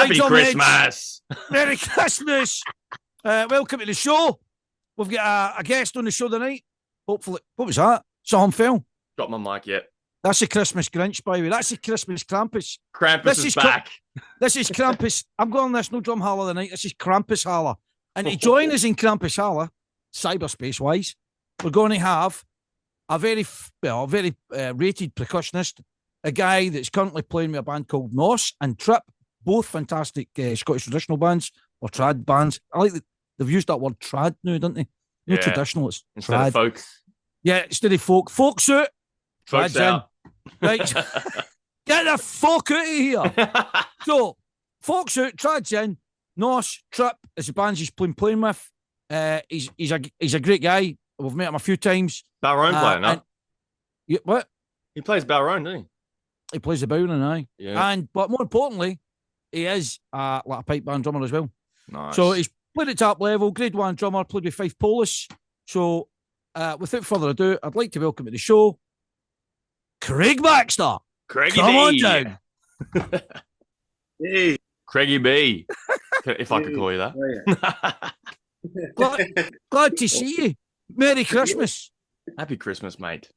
Happy John Christmas. Merry Christmas. Welcome to the show. We've got a guest on the show tonight. Hopefully, what was that? Something fell. Got my mic yet. That's the Christmas Grinch, by the way. That's the Christmas Krampus. Krampus is back. This is Krampus. I'm going on this no drum holler tonight. This is Krampus holler. And to join us in Krampus holler, cyberspace-wise, we're going to have a very rated percussionist, a guy that's currently playing with a band called Gnoss and Trip, both fantastic Scottish traditional bands or trad bands. I like that they've used that word trad now, don't they? No traditional, it's instead trad. of folk. Yeah, instead of folk. Folk suit. Folks out. Right. Get the fuck out of here. So, folk suit, trad's in. Gnoss, Trip is the bands he's playing with. He's a great guy. We've met him a few times. Balrone player, no? What? He plays Balrone, doesn't he? He plays the Bodrahn, aye. Yeah. But more importantly, he is like a pipe band drummer as well. Nice. So he's played at top level, grade 1 drummer, played with Fife Police. So without further ado, I'd like to welcome to the show Craig Baxter. Craigie Come on B. down. Hey. Craigie B. If I could call you that. Glad to see you. Merry Christmas. Happy Christmas, mate.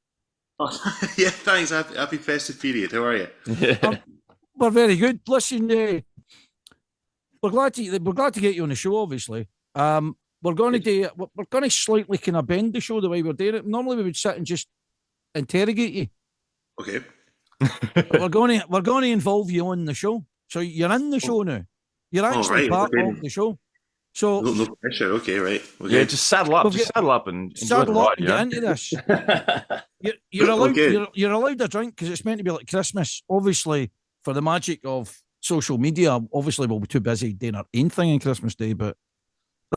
Oh, yeah, thanks. Happy festive period. How are you? Yeah. We're very good. Listen, we're glad to get you on the show. Obviously, we're going to slightly kind of bend the show the way we're doing it. Normally, we would sit and just interrogate you. Okay. We're going to involve you on the show. So you're in the show now. You're actually part of the show. So no pressure. Okay, right. Okay. Yeah, just saddle up. Saddle up and saddle up and get into this. You're allowed. You're allowed a drink because it's meant to be like Christmas. Obviously, for the magic of social media, obviously we'll be too busy doing our own thing on Christmas Day. But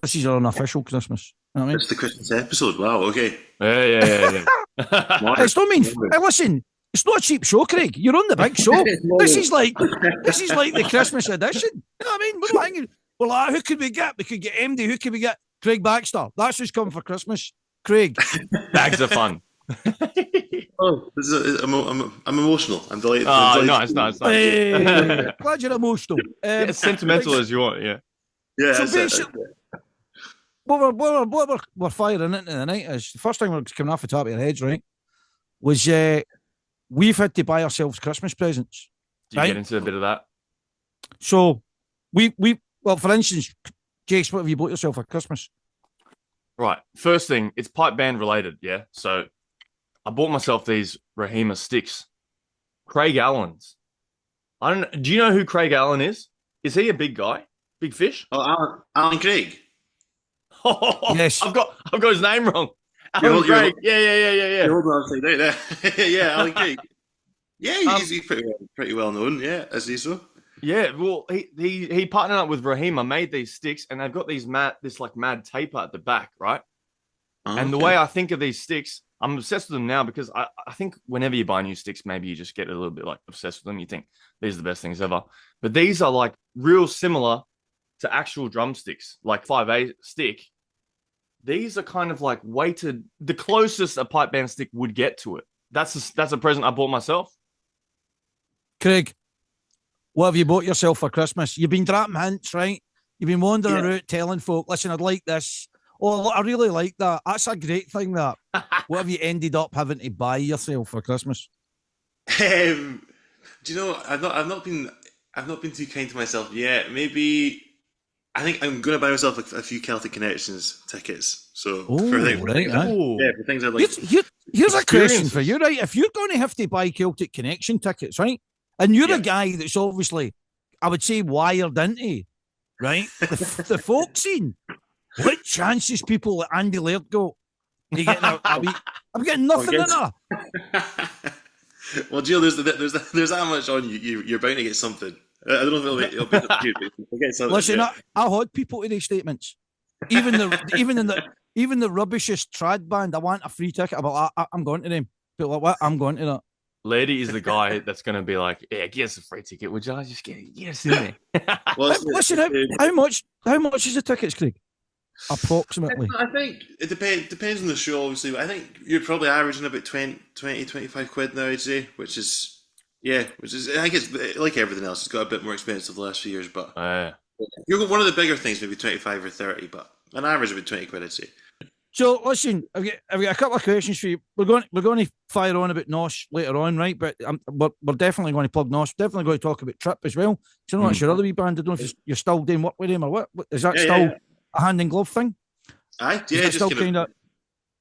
this is our unofficial Christmas. You know what I mean? It's the Christmas episode. Wow. Okay. Yeah. It's not mean. Hey, listen. It's not a cheap show, Craig. You're on the big show. This is like the Christmas edition. You know what I mean? We're not hanging. We're like, who could we get? We could get MD. Who could we get? Craig Baxter. That's who's coming for Christmas. Craig. Bags of fun. Oh, I'm emotional. I'm delighted. Oh, nice. Hey, glad you're emotional. As sentimental as you want, yeah. Yeah. So basically, what we're firing into tonight is the first thing we're coming off the top of your heads, right? Was we've had to buy ourselves Christmas presents. Do you get into a bit of that? So well, for instance, Jace, what have you bought yourself for Christmas? Right. First thing, it's pipe band related, yeah. So I bought myself these Rahima sticks. Craig Allen's. I don't know. Do you know who Craig Allen is? Is he a big guy? Big fish? Oh, Alan Craig. Oh, yes. I've got his name wrong. Alan Craig. Yeah. Hold on, upside down there. Yeah, Alan Craig. Yeah, he's pretty well known. Yeah, as he so. Yeah, well, he partnered up with Rahima, made these sticks, and they've got this mad taper at the back, right? Oh, and the way I think of these sticks, I'm obsessed with them now because I think whenever you buy new sticks, maybe you just get a little bit like obsessed with them. You think these are the best things ever. But these are like real similar to actual drumsticks, like 5A stick. These are kind of like weighted, the closest a pipe band stick would get to it. That's a present I bought myself. Craig, what have you bought yourself for Christmas? You've been dropping hints, right? You've been wandering around telling folk, listen, I'd like this. Oh, I really like that. That's a great thing, that. What have you ended up having to buy yourself for Christmas? Do you know, I've not been too kind to myself yet. Maybe I think I'm going to buy myself a few Celtic Connections tickets. So for things I'd like. Here's a question for you, right? If you're going to have to buy Celtic Connection tickets, right? And you're a guy that's obviously, I would say, wired into, right? The folk scene. What chances people like Andy Laird got? I'm getting nothing in her. Well, Jill, there's that much on you. You're bound to get something. I don't know if it'll be cute. Listen, I hold people to these statements. Even the rubbishest trad band, I want a free ticket. I'm going to them. People like, what? I'm going to that. Lady is the guy that's going to be like, yeah, get us a free ticket. Would you just get us in there? Well, listen, how much is the tickets, Craig? Approximately. I think it depends on the show, obviously. But I think you're probably averaging about 20, 25 quid now, I'd say, which is Yeah, which is I think it's like everything else. It's got a bit more expensive the last few years, but Yeah. you're one of the bigger things, maybe 25 or 30, but an average would be 20 quid, I'd say. So listen, I've got a couple of questions for you. We're going to fire on about Gnoss later on, right? But we're definitely going to plug Gnoss. Definitely going to talk about Trip as well. So I know that's your other wee band. I don't know if you're still doing work with him or what. Is that still a hand in glove thing? Aye, yeah, just still kind of.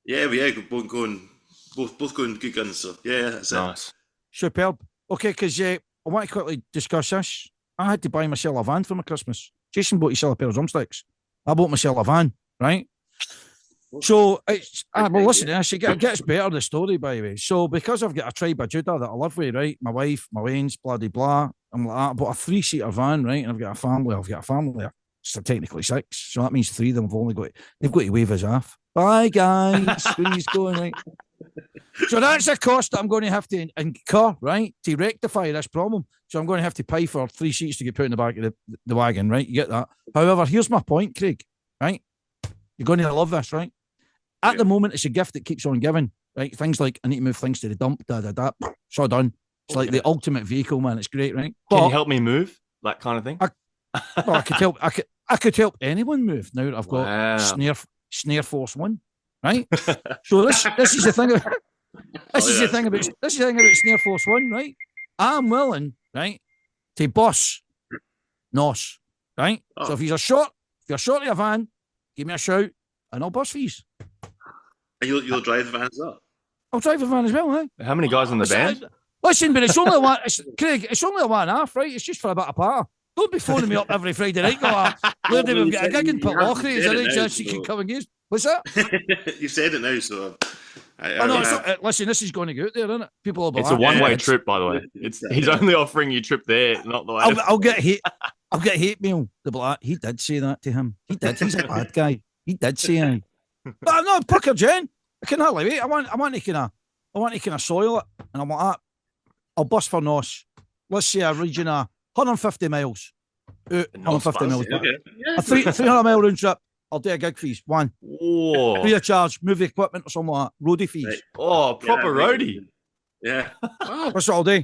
Yeah, both going good guns. So yeah, that's nice. Superb. Okay, because I want to quickly discuss this. I had to buy myself a van for my Christmas. Jason bought himself a pair of drumsticks. I bought myself a van, right? So well, listen, it gets better, the story, by the way. So because I've got a tribe of Judah that I live with, right? My wife, my wains, bloody blah. I'm like that. I bought a 3-seater van, right? And I've got a family. So technically 6. So that means 3 of them they've got to wave us off. Bye, guys. When he's going, right? So that's a cost that I'm going to have to incur, right? To rectify this problem. So I'm going to have to pay for 3 seats to get put in the back of the wagon, right? You get that? However, here's my point, Craig, right? You're going to love this, right? At the moment, it's a gift that keeps on giving, right? Things like, I need to move things to the dump, it's all done. It's like the ultimate vehicle, man. It's great, right? Can you help me move? That kind of thing? I could help. I could help anyone move now that I've got Snare Force 1, right? So this is the thing. This is the thing about Snare Force 1, right? I'm willing, right, to boss Gnoss, right? So if you're short of a van, give me a shout and I'll boss fees. And you'll drive the van as well? I'll drive the van as well, eh? How many guys in the band? Listen, but it's only one, Craig, it's only a 1.5, right? It's just for a bit of power. Don't be phoning me up every Friday night. Where do we get a gig in Pitlochry? Is there any chance you can come and use? What's that? You've said it now, so listen, this is going to go out there, isn't it? People will be It's a one-way trip, by the way. He's only offering you trip there, not the way. I'll get hate. I'll get hate mail. They'll be like, he did say that to him. He did. He's a bad guy. He did say it. But I'm not pucker, Jen. I can hardly wait. I want to kind of soil it, and I'm like that. I'll bus for Gnoss. Let's say a region of 150 miles. 150 miles. Okay. Yeah. A 300-mile round trip. I'll do a gig fees. 1. Whoa. Free of charge. Move the equipment or something like that. Roadie fees. Right. Oh, proper roadie. Yeah. That's what I'll do.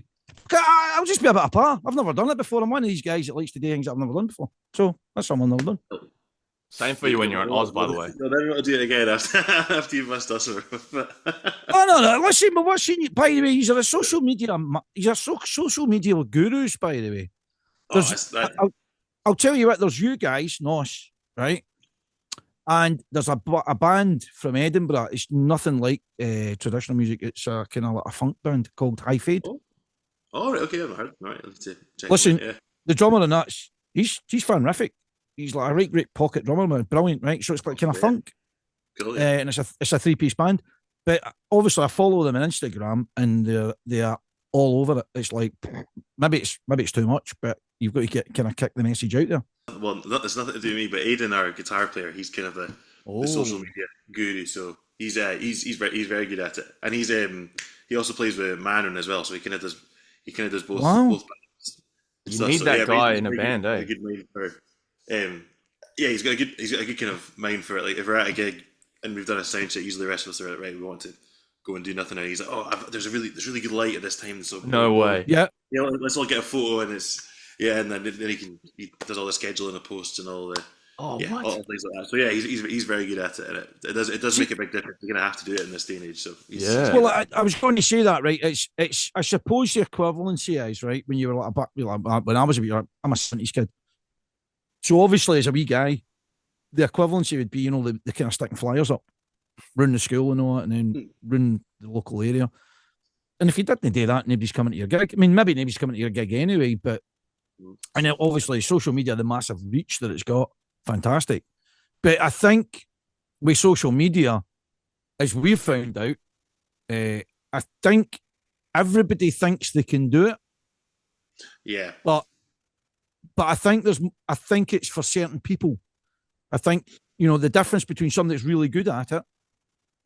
I'll just be a bit of par. I've never done it before. I'm one of these guys that likes to do things that I've never done before. So that's something I've never done. Same for you when you're in Oz, by the way. No, then we'll do it again after you've missed us. No. Listen, but what's in by the way? He's a social media. He's a social media gurus, by the way. I'll tell you what. There's you guys, Gnoss, right? And there's a band from Edinburgh. It's nothing like traditional music. It's kind of like a funk band called High Fade. Oh, right, okay, I've heard. All right, let's check. Listen, yeah. The drummer in that's he's fantastic. He's like a great pocket drummer, man. Brilliant, right? So it's like kind of funk. Cool, yeah. And it's a 3-piece band. But obviously I follow them on Instagram and they are all over it. It's like maybe it's too much, but you've got to kind of kick the message out there. Well, there's nothing to do with me, but Aidan, our guitar player, he's kind of the social media guru. So he's very good at it, and he also plays with Manon as well. So he kind of does both. Wow. Both bands. You need that guy in a band, eh? Good mind for, he's got a good kind of mind for it. Like if we're at a gig and we've done a sound check, usually the rest of us are right. We want to go and do nothing, and he's like, there's really good light at this time. So no way. Yeah. Let's all get a photo, and and then he does all the scheduling, the posts, and all the all things like that. So he's very good at it, and it does make a big difference. You're gonna have to do it in this day and age. So well, I was going to say that, right? It's I suppose the equivalency is right when you were when I was a wee, I'm a 70s kid. So obviously as a wee guy, the equivalency would be the kind of sticking flyers up, run the school and all that, and then run the local area. And if you didn't do that, nobody's coming to your gig. I mean, maybe nobody's coming to your gig anyway, but and then obviously social media, the massive reach that it's got, fantastic. But I think with social media, as we've found out, I think everybody thinks they can do it. Yeah. But I think it's for certain people. I think, the difference between somebody that's really good at it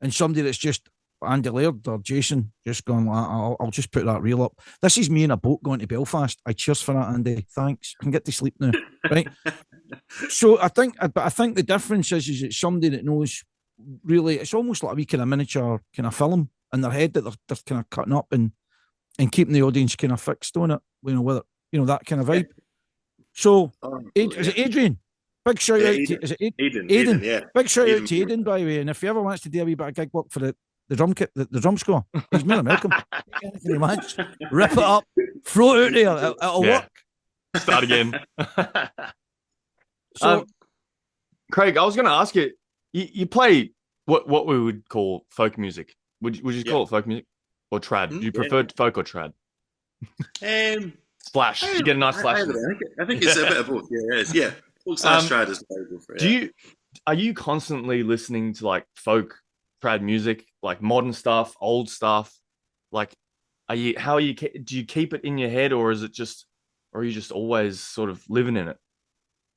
and somebody that's just Andy Laird or Jason just going, I'll just put that reel up. This is me in a boat going to Belfast. I cheers for that, Andy. Thanks. I can get to sleep now. Right? So I think the difference is it's somebody that knows really, it's almost like a wee kind of miniature kind of film in their head that they're kind of cutting up and and keeping the audience kind of fixed on it. Whether that kind of vibe. So, is it Adrian? Big shout out to is it Aiden? Yeah. Big shout out to Aiden, by the way. And if he ever wants to do a wee bit of gig work for the drum kit, the drum score, he's more than welcome. Anything he wants, rip it up, throw it out there. It'll work. Start again. So, Craig, I was going to ask you. You play what we would call folk music. Would you call it folk music or trad? Do you prefer folk or trad? Slash. You get a nice slash. I think it's a bit of both. Yeah, it is. Yeah. Folk slash trad is what I go for. Yeah. Are you constantly listening to like folk trad music, like modern stuff, old stuff? Like, do you keep it in your head, or are you just always sort of living in it?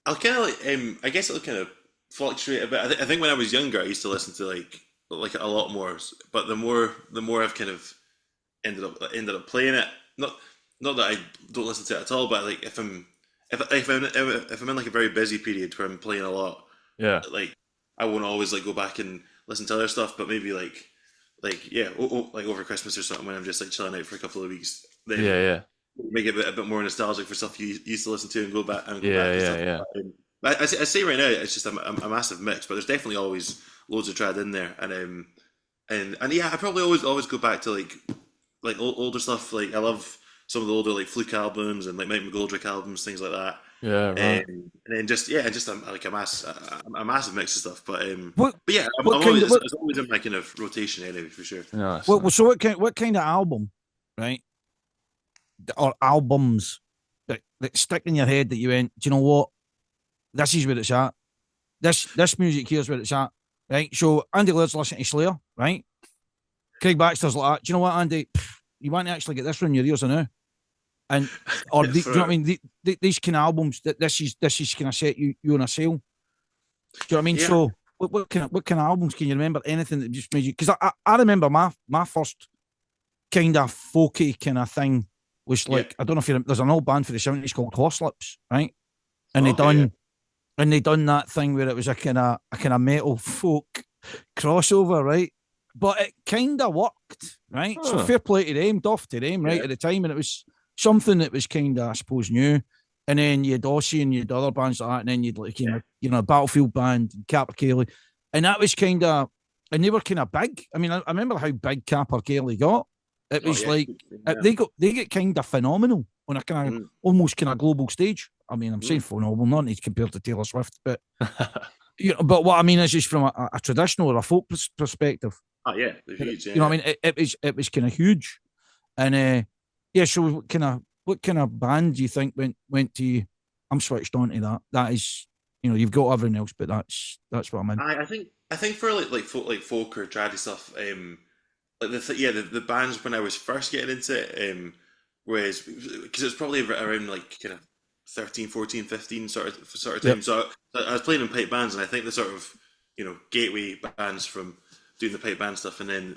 I'll kind of I guess it'll kind of fluctuate a bit. I think when I was younger, I used to listen to like a lot more, but the more I've kind of ended up playing it. Not that I don't listen to it at all, but like if I'm in like a very busy period where I'm playing a lot, like I won't always like go back and listen to other stuff, but maybe like over Christmas or something when I'm just like chilling out for a couple of weeks. Then make it a bit more nostalgic for stuff you used to listen to and go back. I say right now it's just a massive mix, but there's definitely always loads of trad in there, and yeah, I probably always go back to like older stuff. Like I love some of the older like Fluke albums and like Mike McGoldrick albums, things like that. Yeah, right. And then just like a massive mix of stuff. But yeah, it's always in my kind of rotation anyway, for sure. Nice. So what kind of album, right? Or albums that stick in your head that you went, do you know what? This is where it's at. This music here's where it's at, right? So Andy Laird's listening to Slayer, right? Craig Baxter's like, do you know what, Andy? You want to actually get this from your ears now, and or do you know what I mean? These kind of albums that this is kind of set you on a sail. Do you know what I mean? Yeah. So what kind of albums can you remember? Anything that just made you? Because I remember my first kind of folky kind of thing was like, I don't know if there's an old band for the 70s called Horslips, right? And they done that thing where it was a kind of metal folk crossover, right? But it kind of worked, right? So fair play to them, doff to them, right, at the time. And it was something that was kind of, I suppose, new. And then you had Aussie and you had other bands like that. And then you'd like, Battlefield Band and Capper Cayley. And that was kind of, and they were kind of big. I mean, I remember how big Capper Cayley got. It was they get kind of phenomenal on a kind of almost kind of global stage. I mean, I'm saying phenomenal, not need compared to Taylor Swift, but but what I mean is just from a traditional or a folk perspective. Oh yeah, they're huge. Yeah. You know what I mean? It was kind of huge, and so what kind of band do you think went to you? I'm switched on to that. That is, you've got everything else, but that's what I mean. I think for like folk or trad stuff, like the bands when I was first getting into it, was because it was probably around like kind of 13, 14, 15 sort of time. Yep. So I was playing in pipe bands, and I think the sort of gateway bands from doing the pipe band stuff, and then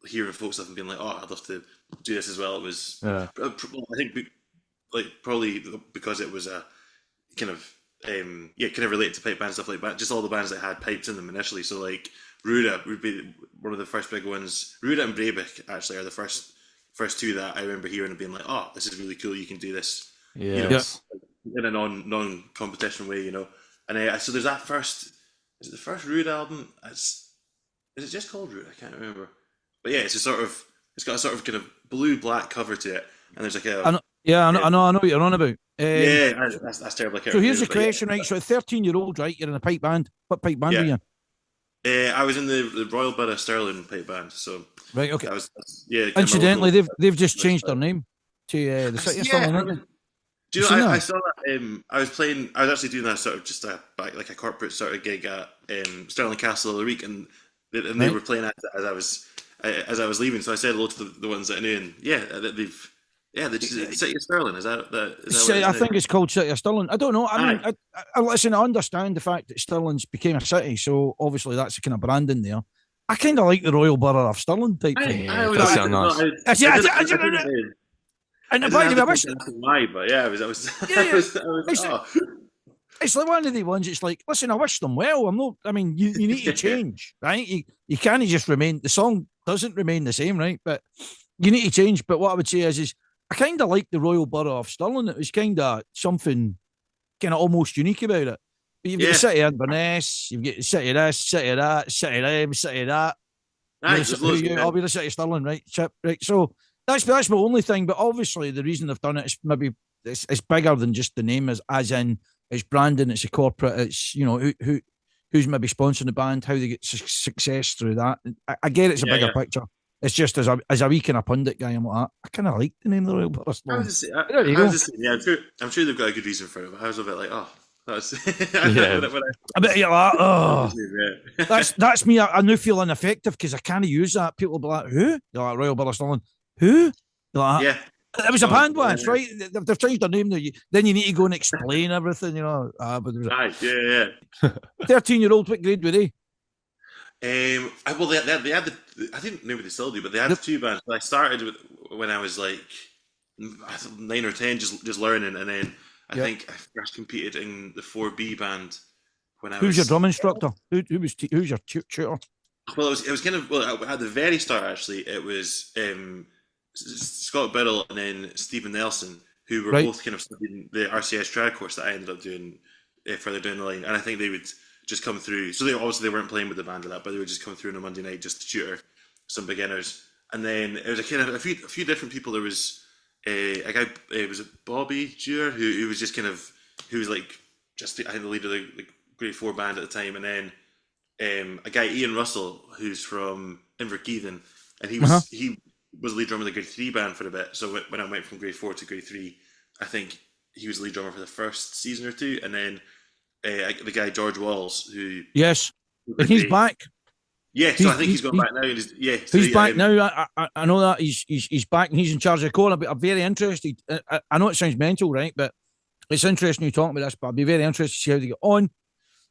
hearing folk stuff and being like, oh, I'd love to do this as well. It was I think like probably because it was a kind of kind of related to pipe band stuff like that. Just all the bands that had pipes in them initially. So like Ruda would be one of the first big ones. Ruda and Breivik actually are the first two that I remember hearing and being like, oh, this is really cool. You can do this, in a non-competition way, And so there's that first. Is it the first Ruda album? Is it just called Ruda? I can't remember. But yeah, it's got a sort of kind of blue-black cover to it, and there's like a. I know what you're on about. That's terrible. So here's the question, right? So a 13-year-old, right? You're in a pipe band. What pipe band were you in? I was in the Royal Borough Stirling pipe band. So right, okay. Incidentally, they've just changed their name to the City of Stirling. Do you know? I saw that. I was actually doing that sort of just like a corporate sort of gig at Stirling Castle the other week, and they were playing it as I was leaving. So I said hello to the ones that I knew, and the City of Stirling. Is that I think it's called City of Stirling. I don't know. I mean, I listen. I understand the fact that Stirling's became a city, so obviously that's a kind of branding there. I kind of like the Royal Borough of Stirling type thing. That sounds nice. And by the way, I wish why, but yeah, I was it's like one of the ones. It's like, listen, I wish them well. I mean, you need to change, right? You can't just remain. The song doesn't remain the same, right? But You need to change. But what I would say is I kind of like the Royal Borough of Stirling. It was kind of something kind of almost unique about it. But you've got the City of Inverness, you've got the City of this, City of that, City of them, City of that. I'll be the City of Stirling, right? Chip, right. So that's my only thing. But obviously, the reason they've done it is maybe it's bigger than just the name, as in it's branding, it's a corporate, it's who's maybe sponsoring the band, how they get success through that. I get it's a bigger picture. It's just as a wee kind of pundit guy, I'm like, I kind of like the name of the Royal Borough. I'm sure they've got a good reason for it, but I was a bit like, oh, that's I bet you're like, oh, that's me. I now feel ineffective because I can't use that. People will be like, who? You're like, Royal Borough Stirling. Who? You're like, it was a band once, right? They've changed their name now. Then you need to go and explain everything, But there was 13-year-old, what grade were they? Well, they had I think maybe they still do, but they had the two bands. I started when I was like 9 or 10, just learning, and then I think I first competed in the 4B band when I was. Who's your drum instructor? Who's your tutor? Well, it was kind of at the very start. Actually, it was Scott Biddle and then Stephen Nelson, who were both kind of studying the RCS trad course that I ended up doing further down the line, and I think they would just come through. So they weren't playing with the band or that, but they would just come through on a Monday night just to tutor some beginners. And then it was a few different people. There was a guy, it was Bobby Dewar, who was just kind of, who was like just the leader of the grade 4 band at the time. And then a guy, Ian Russell, who's from Inverkeithing, and he was lead drummer of the grade 3 band for a bit. So when I went from grade 4 to grade 3, I think he was lead drummer for the first season or two. And then the guy George Walls, who he's back. Yeah, so I think he's gone back now. He's back now. I know that he's back and he's in charge of the core. I'm very interested. I know it sounds mental, right? But it's interesting you talking about this. But I'd be very interested to see how they get on.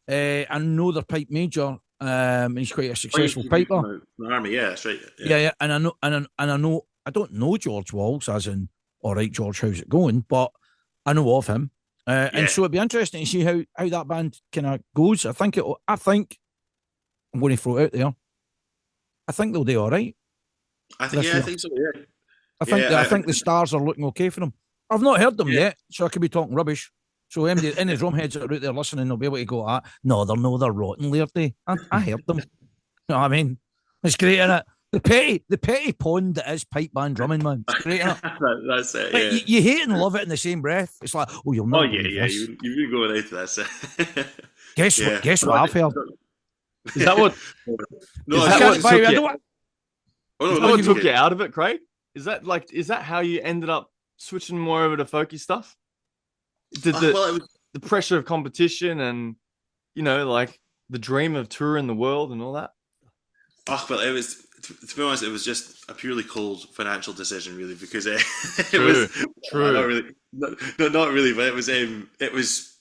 I know their pipe major. He's quite a successful piper. The army, yeah, that's right. Yeah. And I know. I don't know George Walls, as in, all right, George, how's it going? But I know of him. And so it'd be interesting to see how that band kind of goes. I think I'm going to throw it out there. I think they'll do all right. I think so. Yeah. I think the stars are looking okay for them. I've not heard them yet, so I could be talking rubbish. So any drumheads that are out there listening, they'll be able to go, no, they're rotten, Lairdy. I heard them. You know what I mean? It's great, isn't it? The petty pond that is pipe band drumming, man. It's great, isn't it? That's it. Like, you hate and love it in the same breath. It's like, you'll not. Oh yeah. You go right to that. Guess what I've heard. Is that what? No, what took you out of it, Craig? Is that how you ended up switching more over to folky stuff? The pressure of competition and like the dream of touring the world and all that. Oh well, it was. To be honest, it was just a purely cold financial decision, really, because True. Not really, but it was.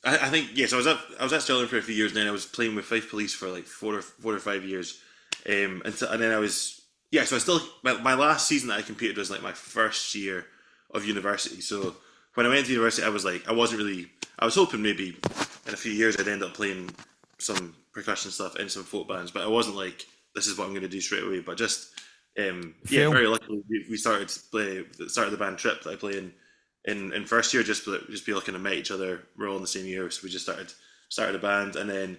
I think yes. I was at Stirling for a few years, and then I was playing with Fife Police for like 4 or 5 years, and then I was So I still my last season that I competed was like my first year of university. So when I went to university, I was hoping maybe in a few years I'd end up playing some percussion stuff in some folk bands, but I wasn't like, this is what I'm going to do straight away. But just very luckily we started the band Trip that I play in first year, just be looking to meet each other. We're all in the same year, so we just started a band. And then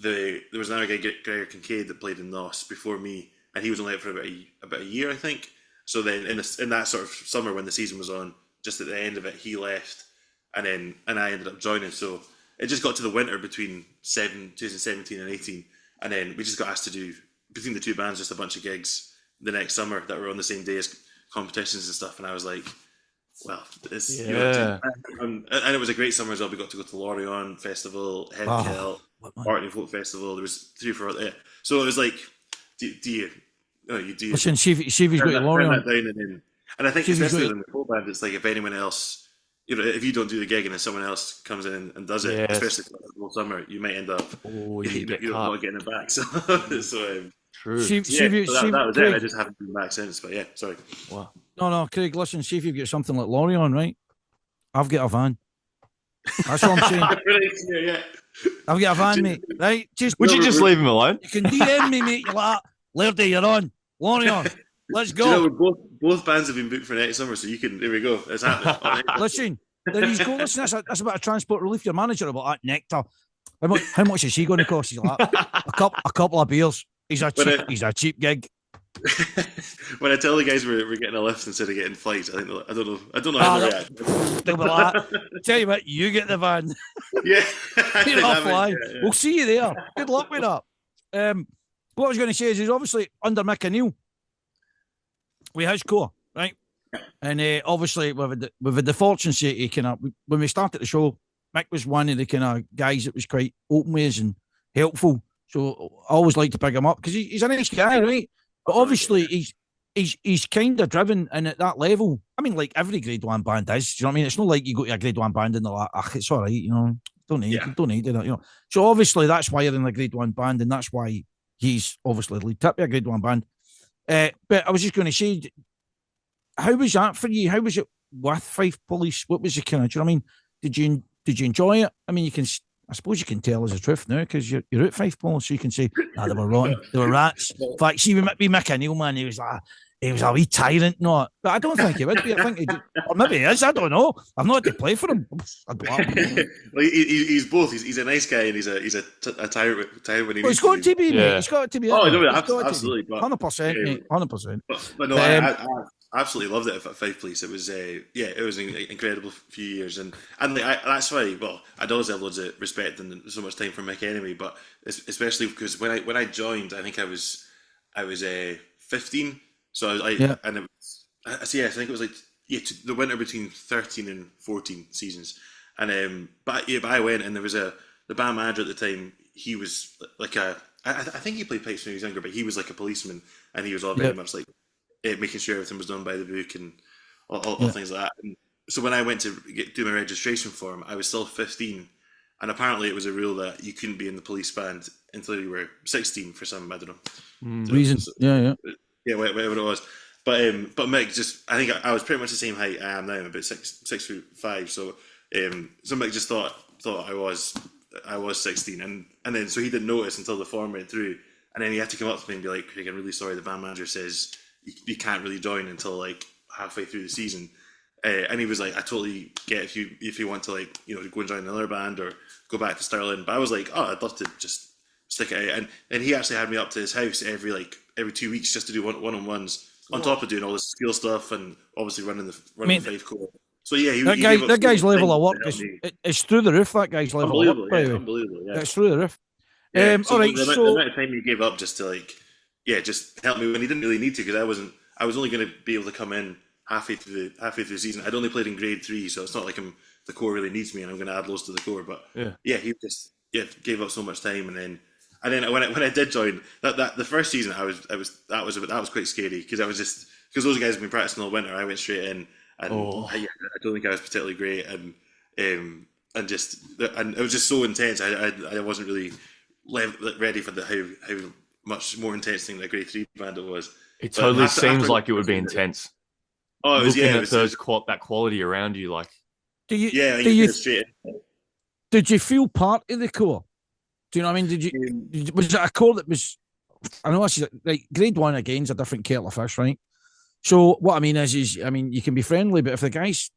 there was another guy, Gregor Kincaid, that played in Gnoss before me, and he was only out for about a year, I think. So then in that sort of summer when the season was on, just at the end of it, he left, and I ended up joining. So it just got to the winter between 2017 and 18, and then we just got asked to do, between the two bands, just a bunch of gigs the next summer that were on the same day as competitions and stuff. And I was like, well, and it was a great summer as well. We got to go to Lorient Festival, Headkill, Orkney Folk Festival. There was 3 or 4 there. So it was like, do you listen, see if he's got to Lorient. And I think especially in the folk band, it's like if anyone else, if you don't do the gig and then someone else comes in and does it, especially for the whole summer, you might end up not getting it back. So true. That was it. I just haven't been back since. But yeah, sorry. Wow. No, Craig, listen, see if you've got something like Lorient, right? I've got a van. That's what I'm saying. I've got a van, mate. Right? Would you just leave him alone? You can DM me, mate. You're like, Lairdy, you're on. Lorient. Let's Do you go. know, both bands have been booked for next summer, so you can. There we go. It's happening. Listen, there you go. Listen, that's a bit of transport relief. Your manager about that nectar. How much is he going to cost? He's like, a couple of beers. He's a cheap gig. When I tell the guys we're getting a lift instead of getting flights, I don't know how they react. They'll be like, tell you what, you get the van. Yeah, I'll fly. We'll see you there. Good luck with that. What I was going to say is he's obviously under Mick O'Neill with his core, right? And obviously we've had the fortune say he kind of, when we started the show, Mick was one of the kind of guys that was quite open with us and helpful. So I always like to pick him up because he's a nice guy, right? But obviously he's kind of driven, and at that level, I mean, like every Grade 1 band is. Do you know what I mean? It's not like you go to a Grade 1 band and they're like, it's all right, you know, don't need it, you know. So obviously that's why you're in a Grade 1 band, and that's why he's obviously the lead tip of a Grade 1 band. But I was just going to say, how was that for you? How was it with Fife Police? What was the kind of, do you know what I mean? Did you enjoy it? I mean, I suppose you can tell us the truth now because you're at Fife Police, so you can say, they were rotten, they were rats. In fact, see, we Mick O'Neill, man, he was a wee tyrant, not. But I don't think he would be. I think he did, or maybe he is. I don't know. I've not had to play for him. Well, he's both. He's a nice guy and he's a tyrant when he. Well, it's got to be, mate. It's got to be. Oh, no, absolutely, 100%, 100%. But no, I absolutely loved it at Fife Police. It was it was an incredible few years, and that's why. Well, I'd always have loads of respect and so much time for Mick anyway, but especially because when I joined, I think I was 15. So and it was, I think it was like the winter between 13 and 14 seasons, and but I went, and there was the band manager at the time. He was like I think he played pipes when he was younger, but he was like a policeman, and he was all very much like making sure everything was done by the book and all things like that. And so when I went to do my registration form, I was still 15, and apparently it was a rule that you couldn't be in the police band until you were 16 for some, I don't know, reason. Yeah, whatever it was. But Mick I think I was pretty much the same height I am now. I'm about 6'5". So Mick just thought I was 16, and then so he didn't notice until the form went through, and then he had to come up to me and be like, "Craig, I'm really sorry. The band manager says you can't really join until like halfway through the season." And he was like, "I totally get if you want to like go and join another band or go back to Stirling." But I was like, "Oh, I'd love to just stick it out." And he actually had me up to his house every 2 weeks just to do one-on-ones on top of doing all the skill stuff and obviously running the Fife Core. So yeah, that guy's level of work is through the roof. That guy's level of work, unbelievable. Yeah, it's through the roof. So all right, the amount of time he gave up just to just help me when he didn't really need to, because I was only going to be able to come in halfway through the season. I'd only played in Grade 3, so it's not like the core really needs me and I'm going to add loads to the core. But he just gave up so much time, and then when I did join that the first season, that was quite scary because because those guys have been practicing all winter. I went straight in, and I don't think I was particularly great, and it was just so intense. I wasn't really ready for how much more intense thing that Grade 3 band it was. It totally seems like it would be intense. Oh, it was, looking at that quality around you, like. Did you feel part of the core? Do you know what I mean? Was it a core that was? I know this is like Grade 1 again is a different kettle of fish, right? So what I mean is you can be friendly, but if the guy's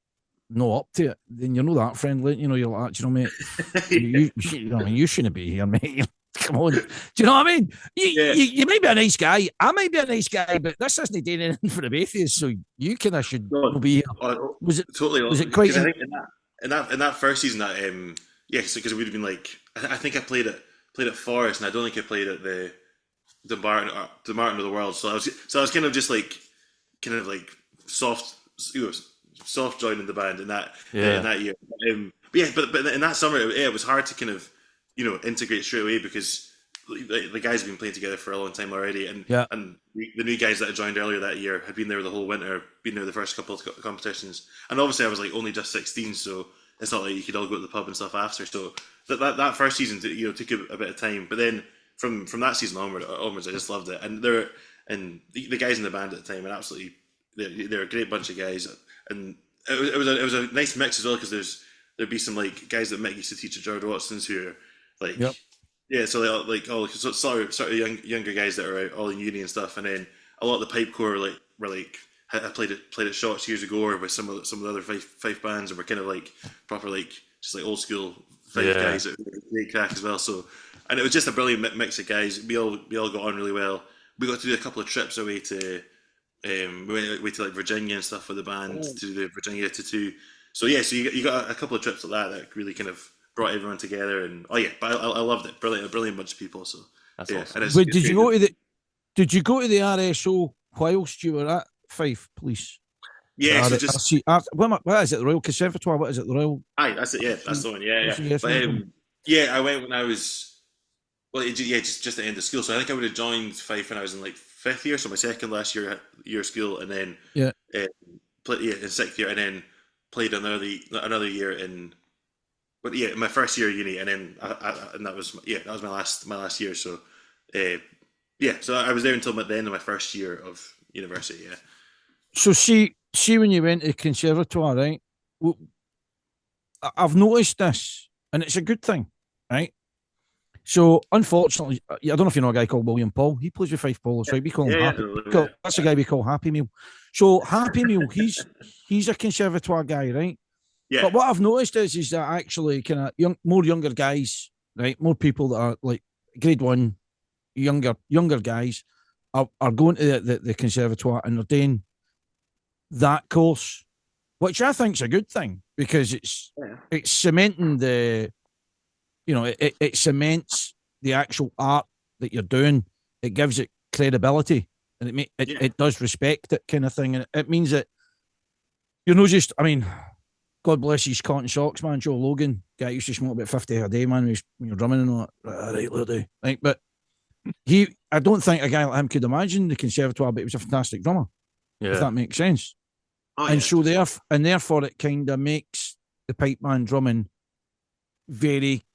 not up to it, then you're not that friendly. You're like, mate, you shouldn't be here, mate. Come on. Do you know what I mean? You might be a nice guy. I might be a nice guy, but this isn't doing anything for the both of us, so you kind of should be here. Was it quite? I think in that first season that because it would have been like I think I played at Forest, and I don't think I played at the Martin of the World. So I was kind of just like soft joining the band in that year. But in that summer, it was hard to kind of integrate straight away because the guys have been playing together for a long time already, and the new guys that had joined earlier that year had been there the whole winter, been there the first couple of competitions, and obviously I was like only just 16, so it's not like you could all go to the pub and stuff after. So that first season took a bit of time, but then from that season onwards, I just loved it, and the guys in the band at the time, and absolutely they're a great bunch of guys, and it was a nice mix as well, because there'd be some like guys that Mick used to teach at Jared Watson's who are like so sort of younger guys that are all in uni and stuff, and then a lot of the pipe core like were like I played at Shots years ago, or with some of the other Fife bands, and we're kind of like proper like just like old school Fife guys that really crack as well. So, and it was just a brilliant mix of guys. We all got on really well. We got to do a couple of trips away to we went away to like Virginia and stuff with the band to do the Virginia Tattoo. So yeah, so you got a couple of trips like that really kind of brought everyone together, and but I loved it. A brilliant bunch of people. So that's awesome. But did you go to the RSO whilst you were at Fife Police? Yeah, so just what is it? The Royal Conservatoire? What is it? The Royal? Aye, that's it. Yeah, that's the one. Yeah. But I went when I was just at the end of school. So I think I would have joined Fife when I was in like 5th year, so my second last year of school, and then in 6th year, and then played another year in. But my first year of uni, and then and that was my last year. So so I was there until the end of my first year of university. Yeah. So see when you went to the conservatoire, right? I've noticed this, and it's a good thing, right? So unfortunately, I don't know if you know a guy called William Paul. He plays with Fife Police, right? We call him Happy. That's a guy we call Happy Meal. So Happy Meal, he's a conservatoire guy, right? Yeah. But what I've noticed is that actually kind of more younger guys, right? More people that are like grade 1, younger guys are going to the conservatoire, and they're doing that course, which I think is a good thing, because it's cementing it cements the actual art that you're doing. It gives it credibility, and it does respect it, kind of thing. And it means that you're not just, I mean, God bless his cotton socks, man, Joe Logan, guy used to smoke about 50 a day, man, when you're drumming and all that. Right, Lady. Right, but I don't think a guy like him could imagine the conservatoire, but he was a fantastic drummer, if that makes sense. So therefore it kind of makes the pipe band drumming very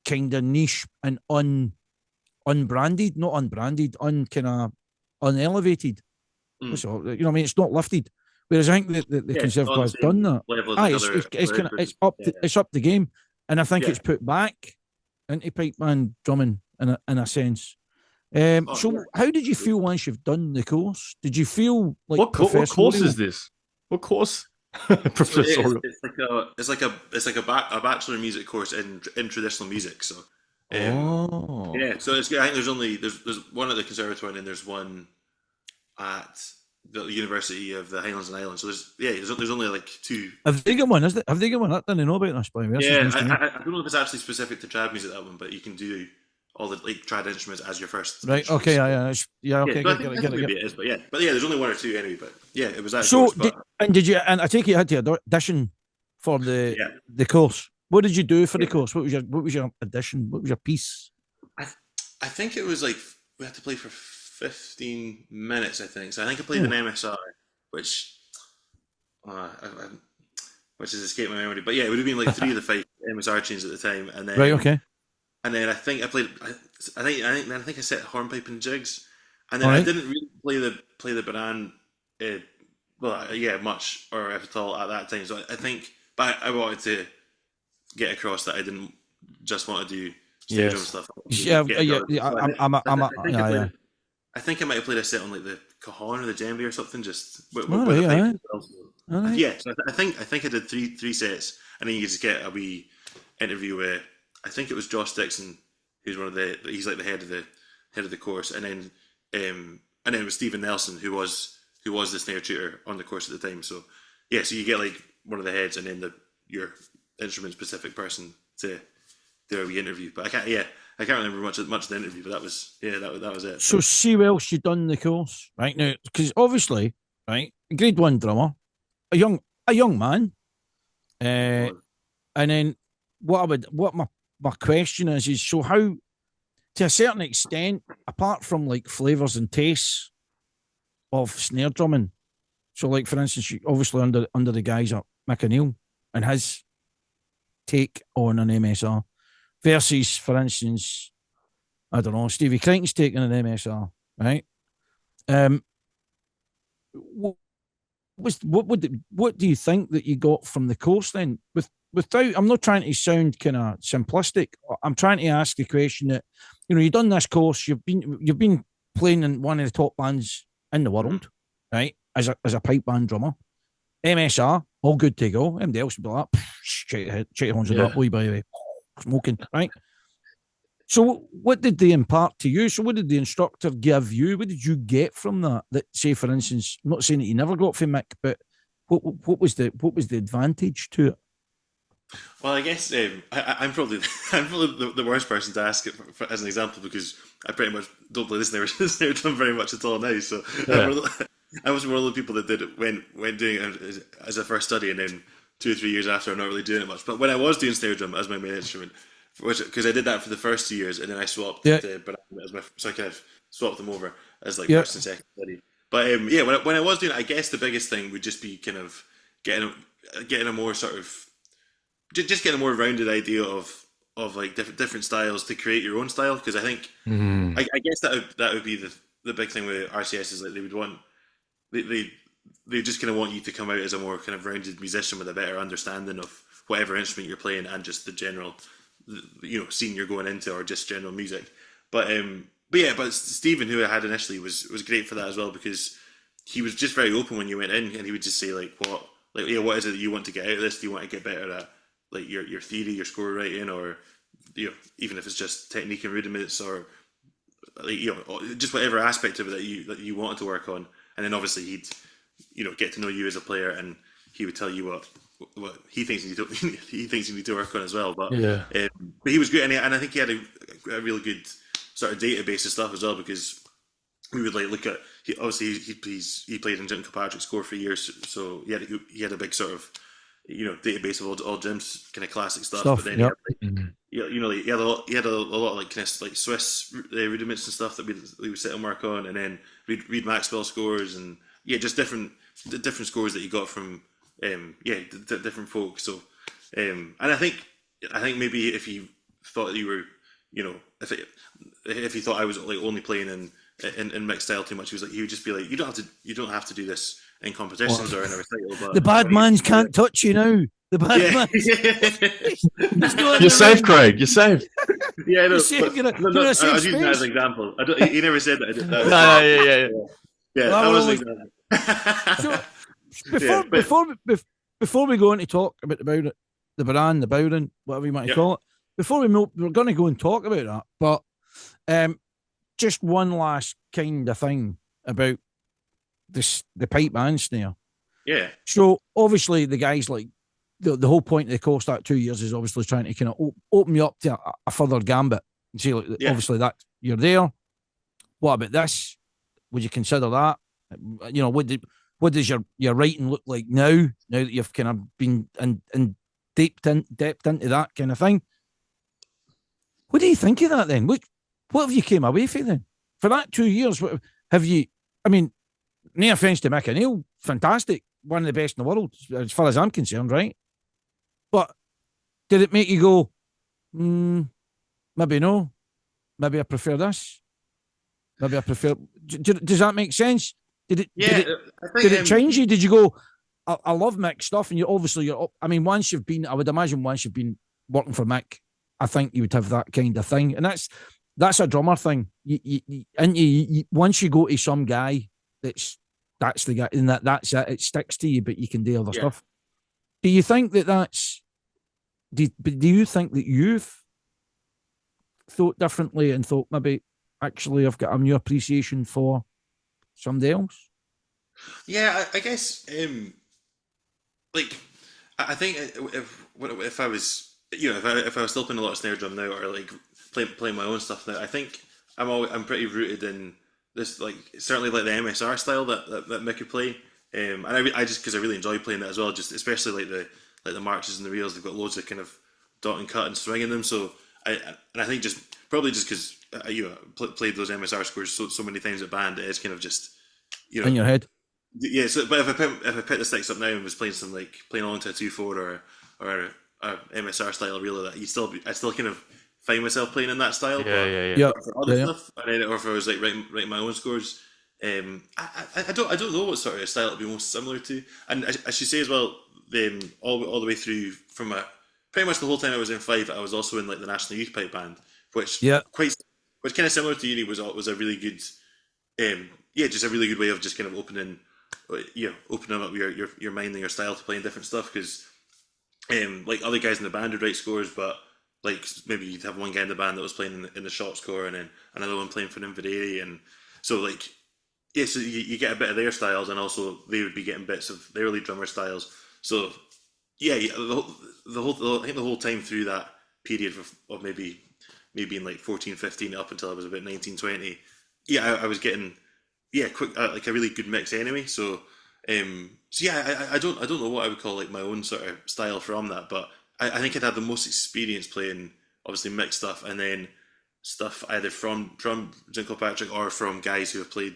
kind of niche and unbranded, not unbranded, kind of unelevated. So, you know what I mean? It's not lifted. Whereas I think the conservatoire has done that. It's up the game, and I think it's put back into pipe band drumming in a sense. So how did you feel once you've done the course? Did you feel like what course is this? What course? Professor. It's like a bachelor music course in traditional music. So so I think there's one at the conservatoire, and then there's one at the University of the Highlands and Islands. So there's only like 2. Have they got one? Have they got one? I didn't know about this. By the way. I don't know if it's actually specific to trad music, that one, but you can do all the like trad instruments as your first. Right. Okay. Okay. Get it. It is, but there's only 1 or 2 anyway. But it was that. So course, and I take it you had to audition for the course. What did you do for the course? What was your audition? What was your piece? I think it was like we had to play for 15 minutes. I think so. I think I played an MSR, which has escaped my memory. But it would have been like 3 of the 5 MSR tunes at the time, and then And then I think I played. I think I set hornpipe and jigs, and then I didn't really play the Bodrahn, much or if at all at that time. So I think, but I wanted to get across that I didn't just want to do stage drum stuff. I think I might have played a set on like the cajon or the djembe or something, just with the pipe. So I think I did three sets, and then you just get a wee interview with. I think it was Josh Dixon, who's he's like the head of the course, and then it was Stephen Nelson, who was the snare tutor on the course at the time. So so you get like one of the heads, and then your instrument specific person to do a wee interview. But I can't remember much of the interview, but that was it. So see where else you done the course right now, because obviously, right, grade 1 drummer, a young man, and then what my question is so how, to a certain extent, apart from like flavours and tastes of snare drumming, so like for instance, you obviously under the guys at Mick O'Neill and his take on an MSR versus, for instance, I don't know, Stevie Crichton's take on an MSR, right? What do you think that you got from the course then? Without, I'm not trying to sound kind of simplistic. I'm trying to ask the question that, you've done this course, you've been playing in one of the top bands in the world, right? as a pipe band drummer. MSR, all good to go. Anybody else would be like, check your horns with that boy, by the way. Smoking, right? So what did they impart to you? So what did the instructor give you? What did you get from that? That, say, for instance, I'm not saying that you never got from Mick, but what was the advantage to it? Well, I guess I'm probably the worst person to ask it as an example, because I pretty much don't play the snare drum very much at all now. So I was one of the people that did it when doing it as a first study, and then 2 or 3 years after, I'm not really doing it much. But when I was doing snare drum as my main instrument, because I did that for the first 2 years, and then I swapped to Bodrahn as my, so I kind of swapped them over as like first and second study. But when I was doing it, I guess the biggest thing would just be kind of getting a more sort of just getting a more rounded idea of like different styles to create your own style. Because I think I guess that would be the big thing with RCS, is like they would want they just kind of want you to come out as a more kind of rounded musician with a better understanding of whatever instrument you're playing and just the general scene you're going into, or just general music. But Stephen, who I had initially, was great for that as well, because he was just very open when you went in, and he would just say what is it that you want to get out of this? Do you want to get better at like your theory, your score writing, or even if it's just technique and rudiments, or like just whatever aspect of it that you wanted to work on. And then obviously he'd get to know you as a player, and he would tell you what he thinks you need to work on as well. But but he was great, and I think he had a really good sort of database of stuff as well, because we would like look at he played in Jim Kilpatrick's score for years, so he had a big sort of database of all Jim's kind of classic stuff. But then he had a lot of like kind of like Swiss rudiments and stuff that we would sit and work on, and then read Maxwell scores, and just different scores that you got from different folks. So and I think maybe if he thought that you were if he thought I was like only playing in mixed style too much, he would just be like, you don't have to do this in competitions or in a recital. But the bad man can't touch you now. The bad man. You're safe, Craig. You're safe. Yeah, no, I was using that as an example. He never said that. That was an example. So before we go on to talk about the Bodrahn, whatever you might call it, before we're going to go and talk about that, but just one last kind of thing about the pipe band snare. Yeah. So obviously the guys, like the whole point of the course that 2 years is obviously trying to kind of open you up to a further gambit. And see, like, obviously that you're there. What about this? Would you consider that? What does your writing look like now that you've kind of been in depth into that kind of thing? What do you think of that then? What have you came away from then? For that 2 years, what have you? I mean, no offence to Mick O'Neill, fantastic, one of the best in the world, as far as I'm concerned, right? But did it make you go, maybe no, maybe I prefer this, maybe I prefer? Does that make sense? Did it change you? Did you go, I love Mick's stuff, and I mean, once you've been working for Mick, I think you would have that kind of thing, and that's a drummer thing. Once you go to some guy, that's the guy, and that's it. It sticks to you, but you can do other stuff. Do you think that's? Do you think that you've thought differently and thought maybe actually I've got a new appreciation for somebody else? Yeah, I guess. I think if I was, if I was still playing a lot of snare drum now, or like playing my own stuff now, I think I'm pretty rooted in this, like certainly like the MSR style that Mick could play, and I just because I really enjoy playing that as well, just especially like the marches and the reels, they've got loads of kind of dot and cut and swing in them. So I think just because played those MSR scores so many times at band, it is kind of just in your head. Yeah. So, but if I picked the sticks up now and was playing along to a 2/4 or a MSR style reel of that, I still kind of find myself playing in that style. Yeah. For other stuff, or if I was like writing my own scores, I don't know what sort of style it'd be most similar to. And I should say as well, all the way through from pretty much the whole time I was in Fife, I was also in like the National Youth Pipe Band, which kind of similar to uni was a really good, just a really good way of just kind of opening opening up your mind and your style to playing different stuff, because like other guys in the band would write scores, but like maybe you'd have one guy in the band that was playing in the short score, and then another one playing for Inveraray, and so like so you get a bit of their styles, and also they would be getting bits of their lead drummer styles. So the whole I think the whole time through that period of maybe me being like 14, 15 up until I was about 19, 20, I was getting quick like a really good mix anyway. So I don't know what I would call like my own sort of style from that, but I think I'd had the most experience playing obviously mixed stuff, and then stuff either from Jim Kilpatrick or from guys who have played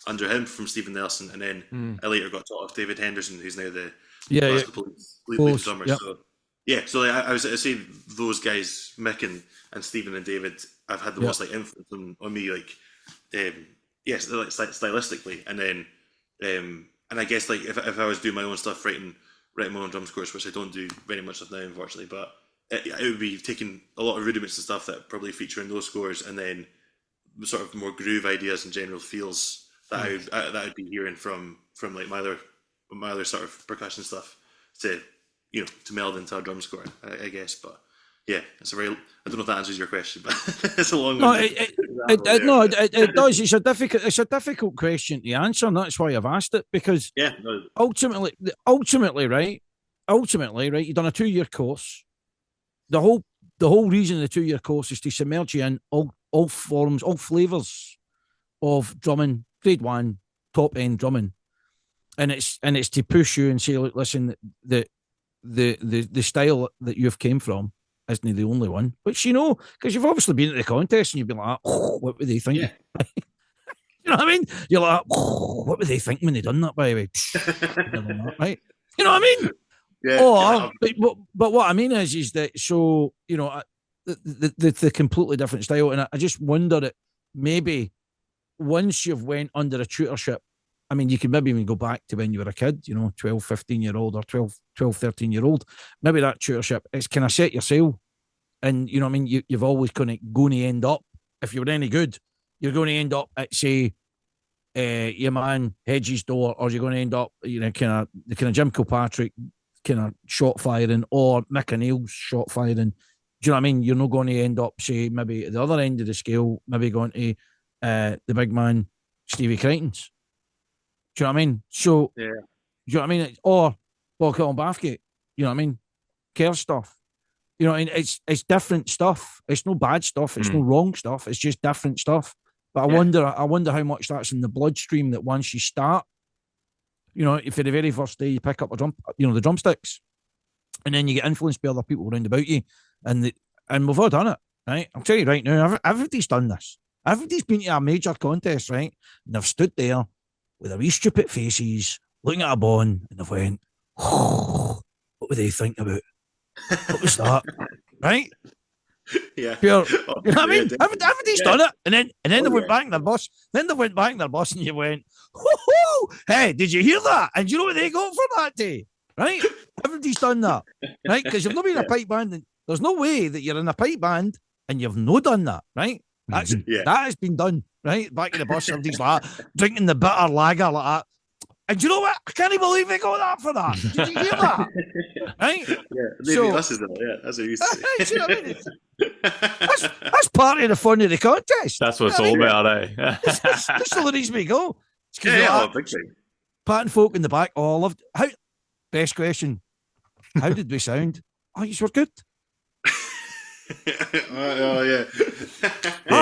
under him, from Stephen Nelson, and then I later got taught off David Henderson, who's now the Glasgow Police lead drummer. Yep. So I say those guys, Mick and Stephen and David, I've had the most like influence on me, like stylistically, and then and I guess like if I was doing my own stuff, writing my own drum scores, which I don't do very much of now, unfortunately, but it would be taking a lot of rudiments and stuff that probably feature in those scores, and then sort of more groove ideas and general feels that I'd be hearing from like my other sort of percussion stuff to meld into a drum score, I guess. But it's a very, I don't know if that answers your question, but it's a long one. It does. It's a difficult question to answer, and that's why I've asked it, because ultimately, right, you've done a 2-year course. The whole reason of the 2-year course is to submerge you in all forms, all flavours of drumming, grade 1, top end drumming, and it's to push you and say, look, listen, the style that you've came from isn't the only one, which because you've obviously been at the contest and you've been like, what were they thinking? You know what I mean? You're like, what were they thinking when they done that, by the way? Right? You know what I mean? But what I mean is that, so the completely different style, and I just wonder that maybe once you've went under a tutorship, I mean, you can maybe even go back to when you were a kid, 12, 15-year-old or 12, 13-year-old. Maybe that tutorship, it's kind of set your sail. And, you know what I mean? You've always going to end up, if you're any good, you're going to end up at, say, your man Hedges' door, or you're going to end up, kind of Jim Kilpatrick kind of shot firing, or Mick O'Neill's shot firing. Do you know what I mean? You're not going to end up, say, maybe at the other end of the scale, maybe going to the big man Stevie Crichton's. Do you know what I mean? So, do you know what I mean? Or Kiln Bathgate, you know what I mean? Care stuff. You know what I mean? It's different stuff. It's no bad stuff. It's no wrong stuff. It's just different stuff. But I wonder how much that's in the bloodstream, that once you start, if for the very first day you pick up the drumsticks, and then you get influenced by other people around about you, and we've all done it, right? I'll tell you right now, everybody's done this. Everybody's been to a major contest, right? And they've stood there with their wee stupid faces, looking at a bond, and they've went, what were they thinking about? What was that? Right? Yeah. Pure, you know what I mean? Everybody's done it. And then they went back in their bus. Then they went back in their bus, and you went, whoo, hey, did you hear that? And you know what they got for that day? Right? Everybody's done that. Right? Because you've not been in a pipe band. And there's no way that you're in a pipe band and you've not done that. Right? That has been done. Right? Back in the bus, everybody's like that, drinking the bitter lager like that. And you know what? I can't even believe they got that for that. Did you hear that? Right? Yeah, maybe that's what you say. You know what I mean? That's part of the fun of the contest. That's what it's all about, eh? That's the reason we go. Big thing. Patting folk in the back. Oh, I loved it. Best question. How did we sound? Oh, you were good.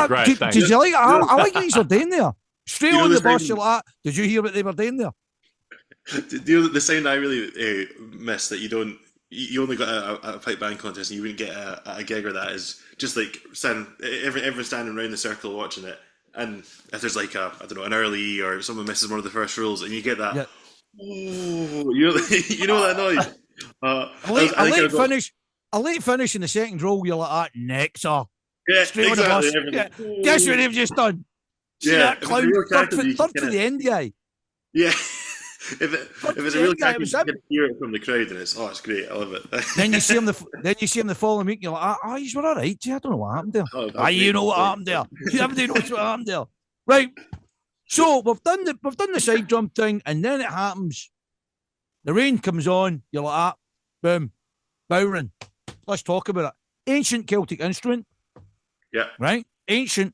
Great, did you like it? I like what you were doing there. Straight on the bus, you're like, did you hear what they were doing there? The sound I really miss that you only got a pipe band contest and you wouldn't get a gig or that is just like everyone standing around the circle watching it, and if there's like an early or someone misses one of the first rules and you get that, you know that noise. A late finish in the second roll, you're like, nectar. Yeah, straight exactly. on the bus. Yeah. Guess what they've just done? See that cloud, third to the end guy. Yeah. If it's a real character, you can hear it from the crowd, and it's great. I love it. Then you see him the following week, and you're like, you were all right. I don't know what happened there. You know what happened there. Everybody knows what happened there. Right. So we've done the side drum thing, and then it happens. The rain comes on. You're like, ah, boom, Bodrahn. Let's talk about it. Ancient Celtic instrument. Yeah. Right? Ancient.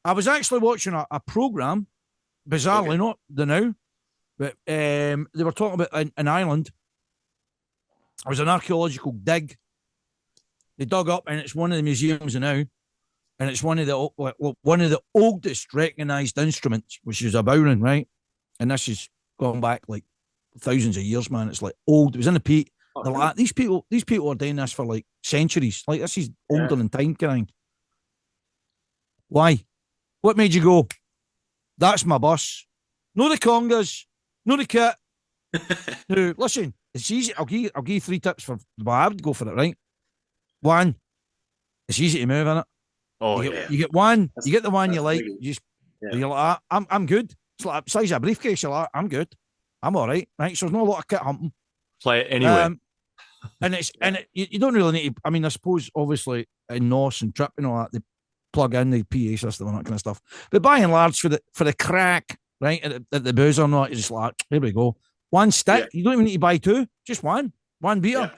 I was actually watching a programme, bizarrely, not the now, but they were talking about an island. It was an archaeological dig. They dug up, and it's one of the museums now, and it's one of the oldest recognised instruments, which is a Bodrahn, right? And this is going back like thousands of years, man. It's like old. It was in the peat. They're like, these people are doing this for like centuries. Like, this is older than time, kind of. Why? What made you go, that's my bus? No the congas, no the kit. No, listen, it's easy. I'll give you 3 tips for why I would go for it, right? 1, it's easy to move in it. Oh, you get one, you get the one you like. You're like, I'm good. It's like the size of a briefcase. You're like, I'm good. I'm all right. Right. So there's not a lot of kit hunting. Play it anyway. You don't really need to. I mean, I suppose obviously in Gnoss and Trip and all that, they plug in the PA system and that kind of stuff. But by and large, for the crack, right, at the boozer and all that, you're just like, here we go. 1 stick. You don't even need to buy 2. Just 1 beer,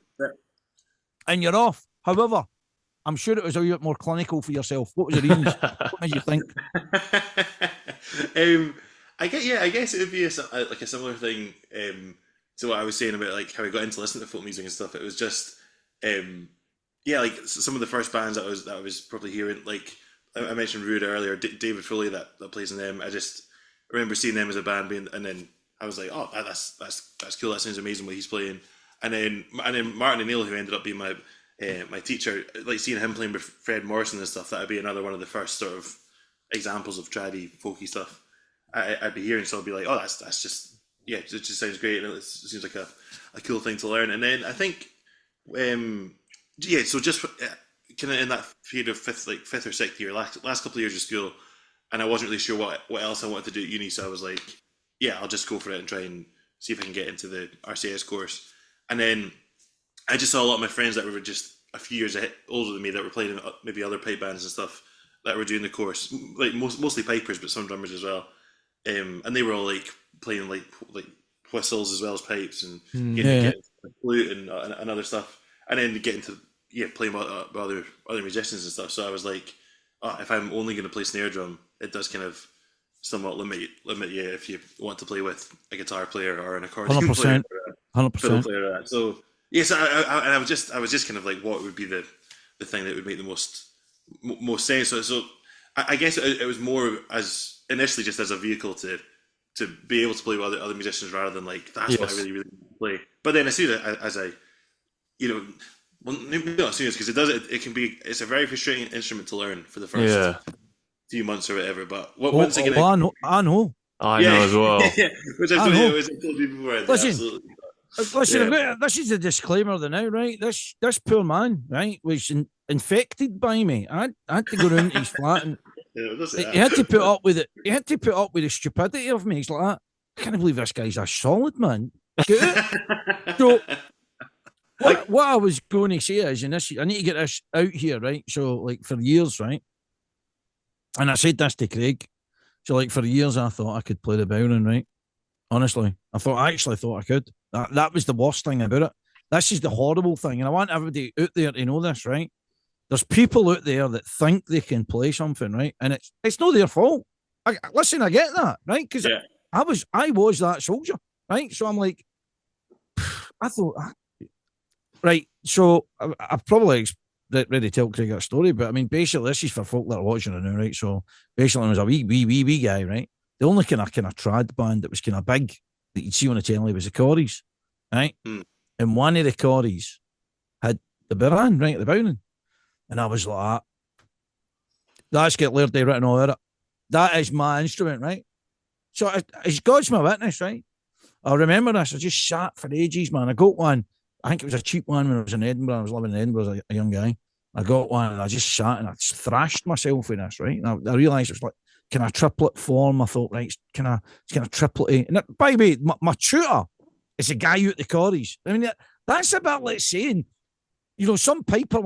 and you're off. However, I'm sure it was a wee bit more clinical for yourself. What was the reasons? What made you think? I guess it would be like a similar thing to what I was saying about like how I got into listening to folk music and stuff. It was just like some of the first bands that I was probably hearing. Like I mentioned Rude earlier, David Foley that plays in them. I remember seeing them as a band, and then I was like, oh, that's cool. That sounds amazing what he's playing. And then Martin O'Neill, who ended up being my teacher, like seeing him playing with Fred Morrison and stuff, that would be another one of the first sort of examples of trady folky stuff I'd be hearing. So I'd be like, oh, that's just, it just sounds great, and it seems like a cool thing to learn. And then I think so just kind of in that period of fifth or sixth year, last couple of years of school, and I wasn't really sure what else I wanted to do at uni, so I was like, I'll just go for it and try and see if I can get into the RCS course. And then I just saw a lot of my friends that were just a few years older than me that were playing in maybe other pipe bands and stuff that were doing the course, like mostly pipers, but some drummers as well. And they were all like playing like whistles as well as pipes, and getting flute and other stuff, and then get into playing with other musicians and stuff. So I was like, if I'm only going to play snare drum, it does kind of somewhat limit you if you want to play with a guitar player or an accordion 100%, player, 100%. fiddle player. So yes, I was just kind of like, what would be the thing that would make the most sense. So I guess it was more as initially just as a vehicle to be able to play with other musicians rather than like that's what I really want to play. But then as soon as I maybe not as soon as, because it's a very frustrating instrument to learn for the first few months or whatever. But once again, I know as well. Which I told people before. Listen, this is a disclaimer though now, right? This poor man, right, was infected by me. I had to go around to his flat and he had to put up with it. He had to put up with the stupidity of me. He's like, I can't believe this guy's a solid man. So what I was going to say is, and this, I need to get this out here, right? So like for years, right? And I said this to Craig. So like for years I thought I could play the Bodrahn, right? Honestly, I actually thought I could. That was the worst thing about it. This is the horrible thing. And I want everybody out there to know this, right? There's people out there that think they can play something, right? And it's not their fault. Listen, I get that, right? Because I was that soldier, right? So I'm like, I thought, right. So I've probably ready to tell Craig that story, but I mean, basically, this is for folk that are watching it now, right? So basically, I was a wee guy, right? The only kind of trad band that was kind of big that you'd see on the telly was the Corries, right? And one of the Corries had the Bodrahn, right, the Bodrahn. And I was like, that's get Laird Day written all over it. That is my instrument, right? So as God's my witness, right? I remember this. I just sat for ages, man. I got one. I think it was a cheap one when I was in Edinburgh. I was living in Edinburgh as a young guy. I got one and I just sat and I thrashed myself in this, right? And I realised it was like, can I triplet form? I thought, right, it's kind of triplet. And by the way, my tutor is a guy out the Corries. I mean, that's about like saying, some sniper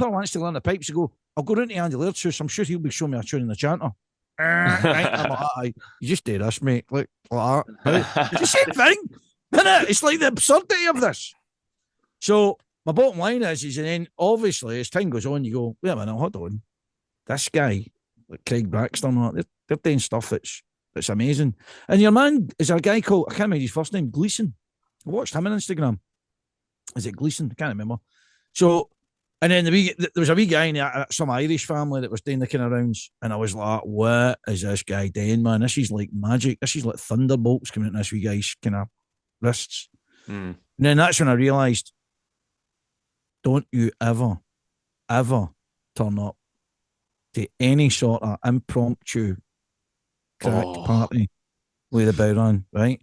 wants to learn the pipes. You go, I'll go round to Andy Laird's house. I'm sure he'll be showing me a tune in the chanter. Right? I'm like, aye, you just do this, mate. Like that. Right? It's the same thing, isn't it? It's like the absurdity of this. So my bottom line is, and then obviously as time goes on, you go, wait a minute, hold on. This guy, like Craig Baxter, and all that, they're doing stuff that's amazing. And your man is a guy called, I can't remember his first name, Gleason. I watched him on Instagram. Is it Gleason? I can't remember. So, and then there was a wee guy in some Irish family that was doing the kind of rounds, and I was like, what is this guy doing, man? This is like magic. This is like thunderbolts coming out of this wee guy's kind of wrists. And then that's when I realised, don't you ever turn up to any sort of impromptu crack party with a Bodrahn, right?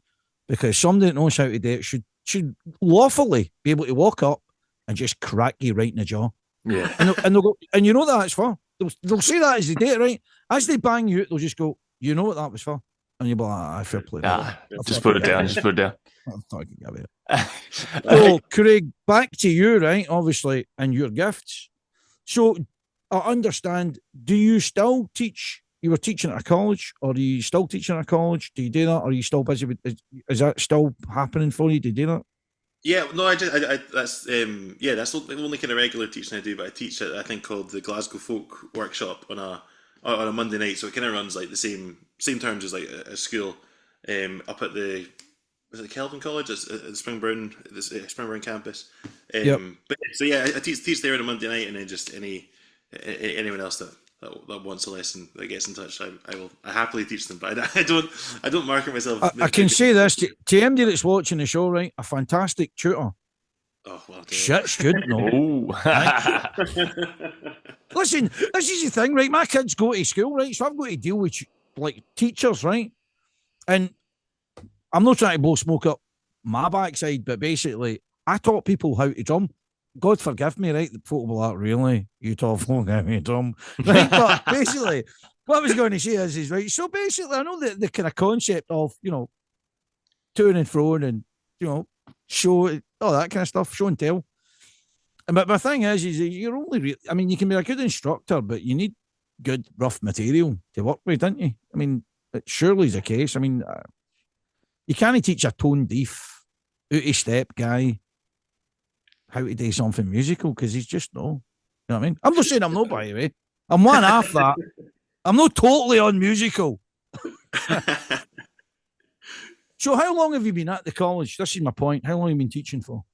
Because somebody that knows how to do it should lawfully be able to walk up and just crack you right in the jaw. Yeah. And they'll go, and you know what that's for. They'll say that as they do it, right? As they bang you out, they'll just go, you know what that was for? And you'll be like, fair play. Just put it down. Just put it down. I'm talking about it. So, Craig, back to you, right? Obviously, and your gifts. So, I understand, do you still teach? You were teaching at a college, or are you still teaching at a college? Do you do that? Or are you still busy with, is that still happening for you? Do you do that? Yeah, no, that's the only kind of regular teaching I do, but I teach at, I think, called the Glasgow Folk Workshop on a Monday night, so it kind of runs like the same terms as like a school, up at the, was it Kelvin College? It's at the Springburn campus. Yep. But so yeah, I teach there on a Monday night, and then just anyone else that wants a lesson that gets in touch, I happily teach them. But I don't market myself. I can say this to anybody that's watching the show, right? A fantastic tutor. Oh well, shit student, no. Right? Listen, this is the thing, right? My kids go to school, right? So I've got to deal with like teachers, right? And I'm not trying to blow smoke up my backside, but basically, I taught people how to drum. God forgive me, right? The folk will be like, really? You taught folk how to drum? Right? But basically, what I was going to say is right, so basically, I know the kind of concept of, to and fro and, show, all that kind of stuff, show and tell. But my thing is you're only, you can be a good instructor, but you need good rough material to work with, don't you? It surely is the case. You can't teach a tone deaf, out of step guy how to do something musical because he's just no. You know what I mean? I'm not saying I'm not, by the way. I'm one half that. I'm not totally unmusical. So how long have you been at the college? This is my point. How long have you been teaching for?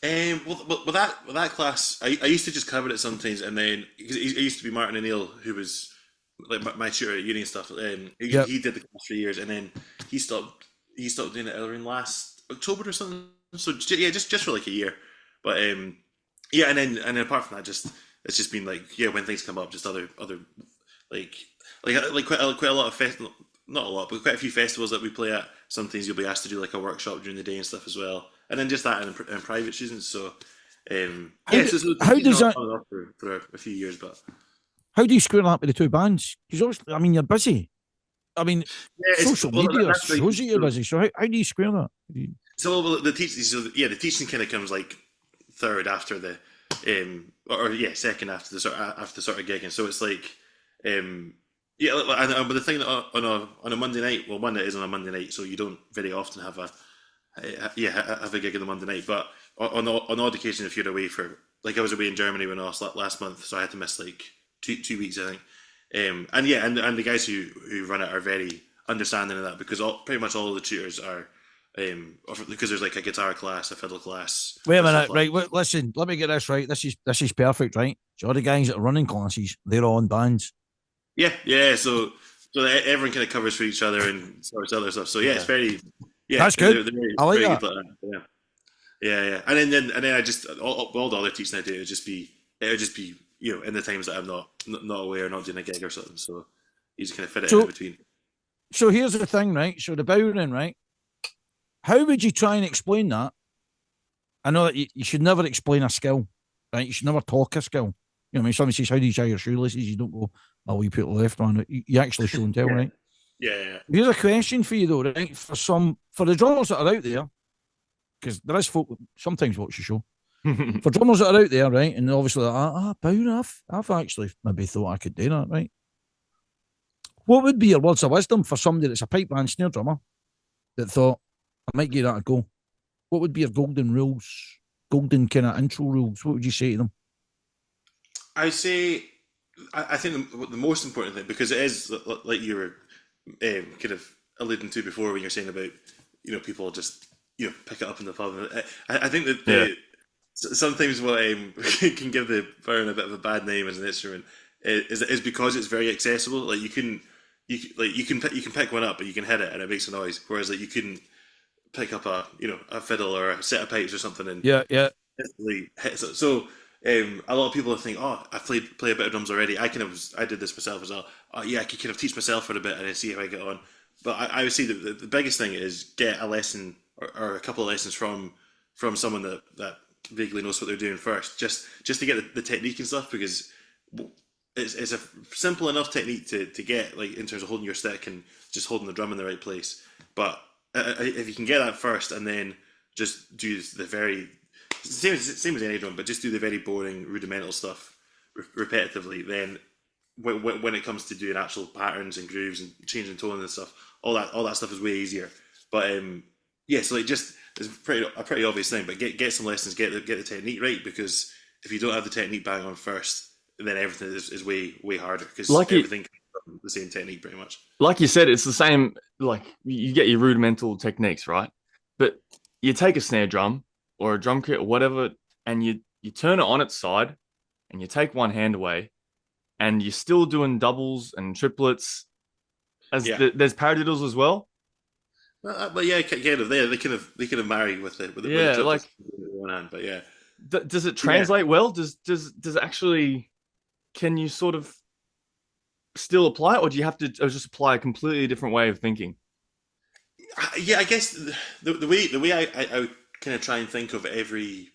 Well, with that class, I used to just cover it sometimes, and then because it used to be Martin O'Neill, who was like my tutor at uni and stuff. He did the class for years, and then he stopped doing it around last October or something. So yeah, just for like a year. But and then apart from that, it's just been like when things come up, just other like quite a lot of not a lot, but quite a few festivals that we play at. Sometimes you'll be asked to do like a workshop during the day and stuff as well, and then just that in private students. So how does that for a few years? But how do you square that with the two bands? Because obviously, you're busy. Social media shows you're busy. So how do you square that? So the teaching kind of comes like third after the second after the sort of gigging. So it's like but the thing that on a Monday night, well, one that is on a Monday night, so you don't very often have a gig on the Monday night. But on odd occasion, if you're away for, like I was away in Germany when I was last month, so I had to miss like two weeks, I think. And the guys who run it are very understanding of that, because pretty much all of the tutors are because there's like a guitar class, a fiddle class. Wait a minute, right? Listen, let me get this right. This is perfect, right? So all the guys that are running classes, they're all in bands. Yeah. So everyone kind of covers for each other and sorts other stuff. So it's very That's good. They're I like very that. good like that. Yeah. And then I just all the other teaching I do would just be in the times that I'm not away or not doing a gig or something. So you just kind of fit it in between. So here's the thing, right? So the Bodrahn, right? How would you try and explain that? I know that you should never explain a skill, right? You should never talk a skill. Somebody says, how do you tie your shoelaces? You don't go, oh, you put the left one. You actually show and tell, right? Yeah. Here's a question for you, though, right? For the drummers that are out there, because there is folk that sometimes watch the show. For drummers that are out there, right? And obviously, Bodrahn, I've actually maybe thought I could do that, right? What would be your words of wisdom for somebody that's a pipe band snare drummer that thought, I might give that a go? What would be your golden rules, golden kind of intro rules? What would you say to them? I say, I think the most important thing, because it is like you were kind of alluding to before when you're saying about, people just, pick it up in the pub. I think that sometimes what can give the Bodrahn a bit of a bad name as an instrument is because it's very accessible. Like you can pick one up, but you can hit it and it makes a noise. Whereas like you couldn't pick up a fiddle or a set of pipes or something and hit it. So a lot of people think, oh, I've play a bit of drums already. I did this myself as well. Oh, yeah, I could kind of teach myself for a bit and then see how I get on. But I would say that the biggest thing is get a lesson or a couple of lessons from someone that vaguely knows what they're doing first, just to get the technique and stuff, because it's a simple enough technique to get, like in terms of holding your stick and just holding the drum in the right place. But if you can get that first and then just do the very same as any drum, but just do the very boring rudimental stuff repetitively, then when it comes to doing actual patterns and grooves and changing tone and stuff, all that stuff is way easier. But so like just it's a pretty obvious thing, but get some lessons, get the technique right, because if you don't have the technique bang on first, then everything is way harder, because everything comes from the same technique pretty much. Like you said, it's the same. Like you get your rudimental techniques, right? But you take a snare drum or a drum kit or whatever, and you turn it on its side, and you take one hand away, and you're still doing doubles and triplets. There's paradiddles as well. But yeah, kind of. They kind of marry with the like one hand. But yeah, does it translate well? Does it actually? Can you sort of still apply it, or do you have to just apply a completely different way of thinking? Yeah, I guess the way I would kind of try and think of every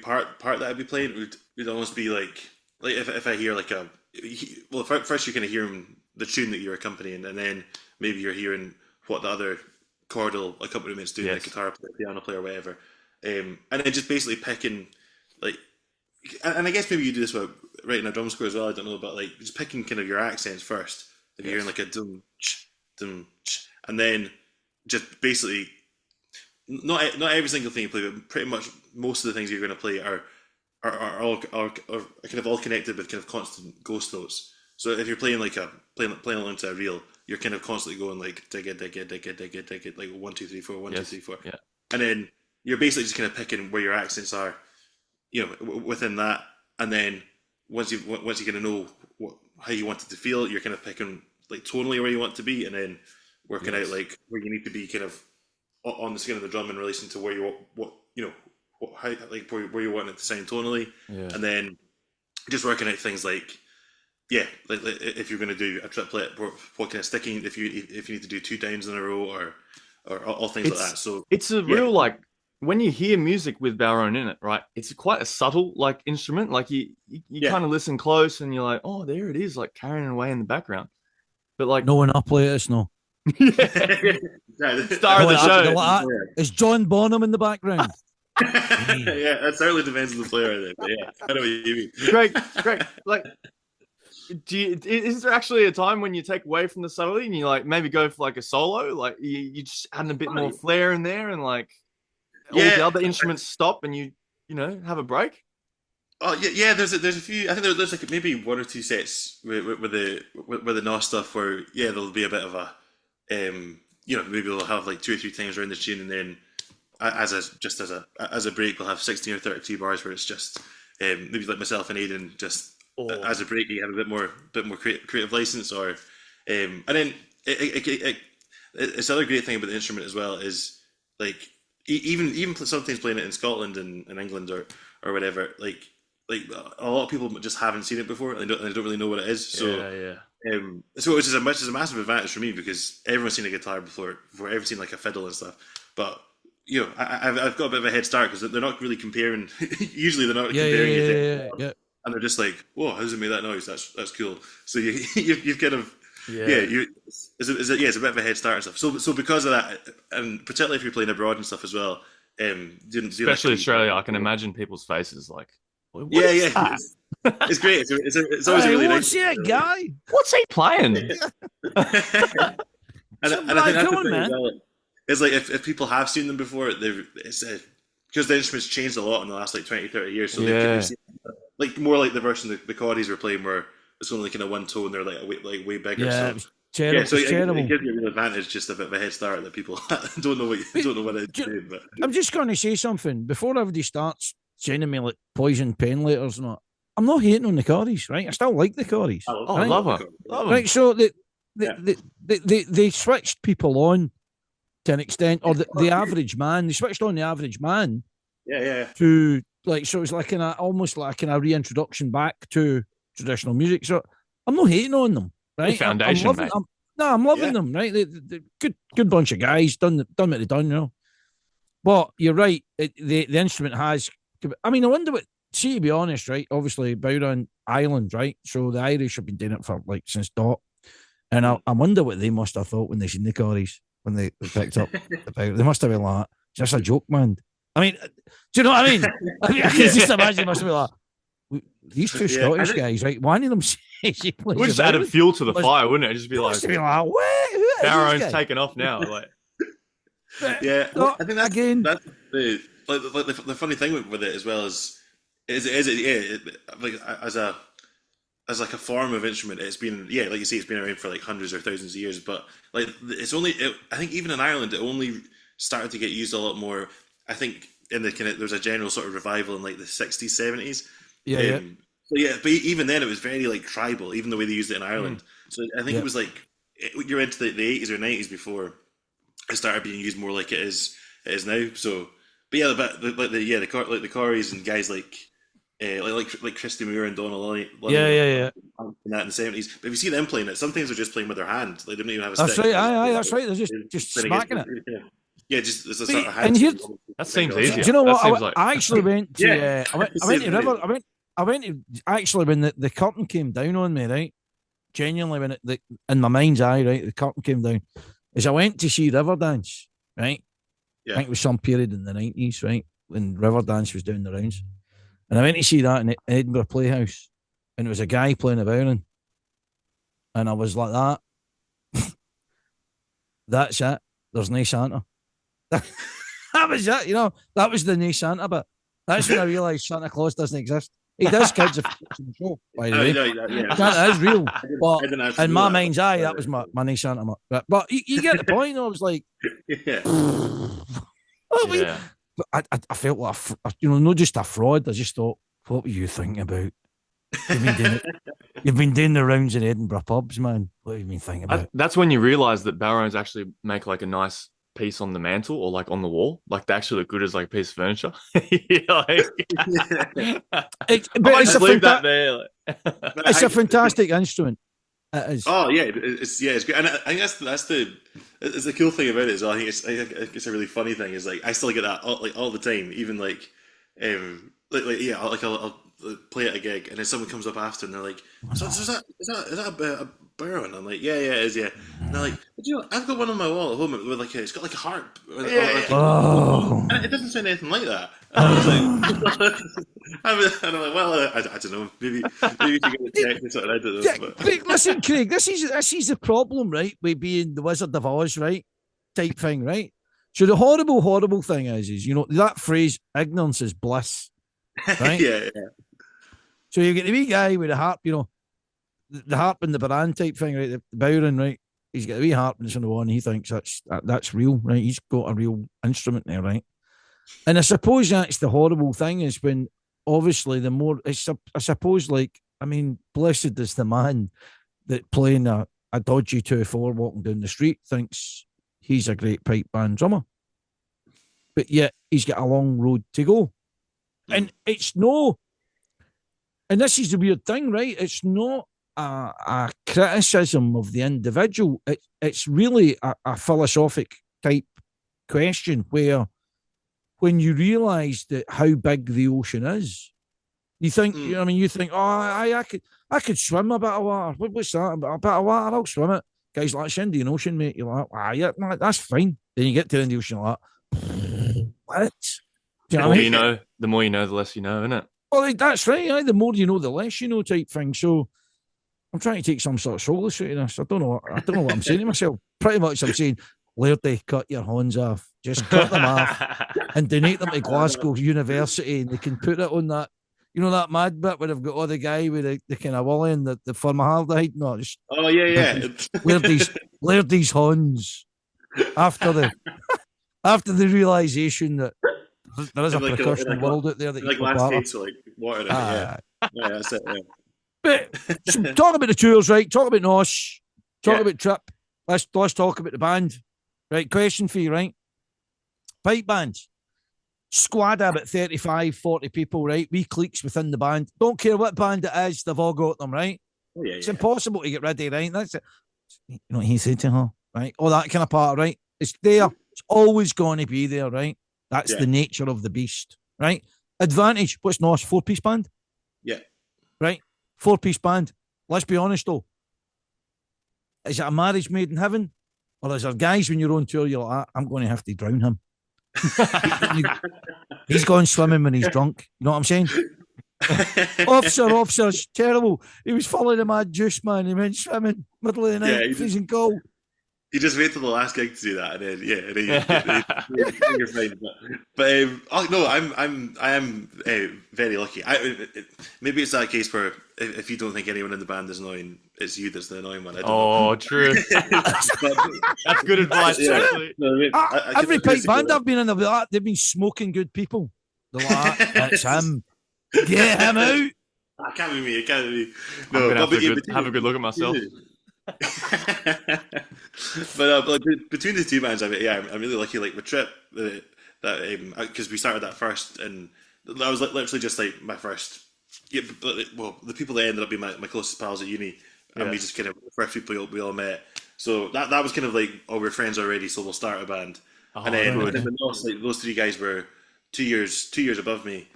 part that I'd be playing would almost be like if I hear like first you're kind of hearing the tune that you're accompanying, and then maybe you're hearing what the other chordal accompaniments doing, like guitar player, piano player, whatever, and then just basically picking like, and I guess maybe you do this with writing a drum score as well. I don't know, but like just picking kind of your accents first. If you're hearing like a dum ch, and then just basically not every single thing you play, but pretty much most of the things you're going to play are kind of all connected with kind of constant ghost notes. So if you're playing like playing along to a reel, you're kind of constantly going like dig it, like 1 2 3 4 1 2 3 4, and then you're basically just kind of picking where your accents are, within that, and then once you kind of know how you want it to feel, you're kind of picking like tonally where you want to be, and then working out like where you need to be kind of on the skin of the drum in relation to where you where you want it to sound tonally, and then just working out things like if you're going to do a triplet, what kind of sticking, if you need to do 2 downs in a row or all things like that. So it's a real like when you hear music with Bodrahn in it, right? It's quite a subtle like instrument. Like you kind of listen close and you're like, oh, there it is, like carrying away in the background. But like no one up later, no. Star of the show. Is John Bonham in the background? Yeah, that certainly depends on the player, I think. But yeah, I know what you mean. Greg, like, is there actually a time when you take away from the subtlety and you like maybe go for like a solo, like you just add a bit more flair in there, and like all the other instruments stop and you have a break? Oh yeah. There's a few. I think there's like maybe 1 or 2 sets with the Gnoss stuff where there'll be a bit of a maybe we'll have like 2 or 3 times around the tune, and then as a break we'll have 16 or 32 bars where it's just maybe like myself and Aidan just as a break you have a bit more creative license, or and then it's the other great thing about the instrument as well is like even sometimes playing it in Scotland and England or whatever, like a lot of people just haven't seen it before and they don't really know what it is. So so which is a massive advantage for me, because everyone's seen a guitar before everyone's seen like a fiddle and stuff. But I've got a bit of a head start because they're not really comparing. Usually they're not comparing anything, and they're just like, "Whoa, how does it make that noise? That's cool." So you've kind of it's a bit of a head start and stuff. So because of that, and particularly if you're playing abroad and stuff as well, especially Australia, I can imagine people's faces like, that? It's great. It's always really nice. What's that guy? What's he playing? and I think that's the thing as well. It's like if people have seen them before, it's because the instruments changed a lot in the last like 20, 30 years. So they've seen, like more like the version the Cordies were playing where it's only kind of one tone. They're like way bigger. Yeah, so. it was terrible. So terrible. it gives you a real advantage, just a bit of a head start that people don't know what it's doing. But I'm just going to say something before everybody starts sending me like poison pen letters and all. I'm not hating on the Cordies, right? I still like the Cordies. I love it. Right, so they switched people on to an extent, or the average man. They switched on the average man. Yeah. To like, so it was like almost like a reintroduction back to traditional music. So I'm not hating on them. Right, foundation, I'm loving them. Right, they good bunch of guys. Done what they done, you know. But you're right. The instrument has. I mean, I wonder what. See, to be honest, right? Obviously, Bodrahn Island, right? So the Irish have been doing it for like since dot, and I wonder what they must have thought when they seen the Corries when they picked up the Bodrahn. They must have been like, "Just a joke, man." I mean, do you know what I mean? I can just imagine they must have been like. These two Scottish guys, right? One of them says he plays. Would just add fuel to the fire, wouldn't it? Just be like, what? Barrown's taking off now. Like, yeah, I think that's again. That's the funny thing with it as well is like as a like a form of instrument, it's been like you say, it's been around for like hundreds or thousands of years. But like it's only, I think even in Ireland, it only started to get used a lot more. I think in the kind of there's a general sort of revival in like the 60s, 70s. Yeah. So but even then it was very like tribal, even the way they used it in Ireland. So I think it was like you're into the 80s or 90s before it started being used more like it is now. So, but yeah, the Corries and guys like Christy Moore and Donald Lunny, yeah, and that in the 70s. But if you see them playing it, sometimes they're just playing with their hand. Like they don't even have a that's stick. Right. That's right. They're just smacking it. Yeah, just there's a sort of hand. That seems easier. Do you know what? Like... I actually went to. I went to River. I went to actually when the curtain came down on me, right? Genuinely, when in my mind's eye, right, the curtain came down. Is I went to see Riverdance, right? Yeah. I think it was some period in the 90s, right, when Riverdance was doing the rounds, and I went to see that in Edinburgh Playhouse, and it was a guy playing a violin, and I was like that. That's it. There's no Santa. That was it, you know. That was the no Santa bit. That's when I realised Santa Claus doesn't exist. He does kids in the show, by the way. That is real. But in my mind's eye, that was my no Santa. But you get the point. I was like, but I felt like, not just a fraud. I just thought, what were you thinking about? You've been doing the rounds in Edinburgh pubs, man. What have you been thinking about? That's when you realise that Barrows actually make like a nice piece on the mantle or like on the wall, like they actually look good as like a piece of furniture. It's a fantastic instrument. It is. Oh yeah, it's great, and I think that's the cool thing about it as well. I think it's a really funny thing is like I still get that all the time, even I'll play at a gig and then someone comes up after and they're like, so is that a barrow? And I'm like, yeah, it is, yeah. And they're like, but you know, I've got one on my wall at home with like it's got like a harp. And it doesn't sound anything like that. And I'm like, well, I don't know, maybe you should get it checked or something. I don't know. But listen, Craig, this is the problem, right? With being the Wizard of Oz, right? Type thing, right? So the horrible thing is that phrase, ignorance is bliss. Right? Yeah. So you get the wee guy with the harp, the harp and the Bodrahn type thing, right? The Bodrahn, right? He's got a wee harp and it's on the one. He thinks that's real, right? He's got a real instrument there, right? And I suppose that's the horrible thing is when obviously the more I suppose blessed is the man that playing a dodgy 2/4 walking down the street thinks he's a great pipe band drummer, but yet he's got a long road to go. And it's no, and this is the weird thing, right? It's not a criticism of the individual. It's really a philosophic type question where when you realise that how big the ocean is, you think, you think, I could swim a bit of water. What's that? A bit of water, I'll swim it. Guys like, it's Indian Ocean, mate. You're like, no, that's fine. Then you get to the Indian Ocean like, what? The more you know, the less you know, isn't it? Well, that's right. The more you know, the less you know, type thing. So I'm trying to take some sort of solace out of this. I don't know what I'm saying to myself. Pretty much, I'm saying, Lairdy, cut your horns off. Just cut them off and donate them to Glasgow University, and they can put it on that. You know that mad bit where they've got all the guy with the kind of willy and the formaldehyde? No, just oh yeah. Lairdy's horns after the realisation that there is a percussion world out there that like last case, so like water in it. Yeah, that's it. Yeah. But talk about the tours, right? Talk about Gnoss. Talk about Trip. Let's talk about the band. Right, question for you, right? Pipe bands. Squad about 35, 40 people, right? We cliques within the band. Don't care what band it is, they've all got them, right? Oh, yeah, it's impossible to get ready, right? That's it. You know what he said to her, right? All that kind of part, right? It's there. It's always going to be there, right? That's the nature of the beast, right? Advantage. What's Gnoss? 4-piece band? Yeah. Right? 4-piece band. Let's be honest, though. Is it a marriage made in heaven? Or is there guys when you're on tour, you're like, I'm going to have to drown him? He's gone swimming when he's drunk. You know what I'm saying? Officer's terrible. He was following a mad juice, man. He went swimming, middle of the night, freezing cold. You just wait till the last gig to do that, and then you're fine. But no, I am very lucky. Maybe it's that case where if you don't think anyone in the band is annoying, it's you that's the annoying one. I don't know. True. That's good advice. Yeah. Every pipe band I've been in, they've been smoking good people. They're like, it's him. Get him out. It can't be me. It can't be me. No, have a good look at myself. But like between the two bands, I'm really lucky. Like with Trip, because we started that first, and that was literally just like my first. Yeah, well, the people that ended up being my closest pals at uni, and we just kind of the first people we all met. So that was kind of like, we're friends already, so we'll start a band. And then Gnoss, like those three guys were 2 years above me.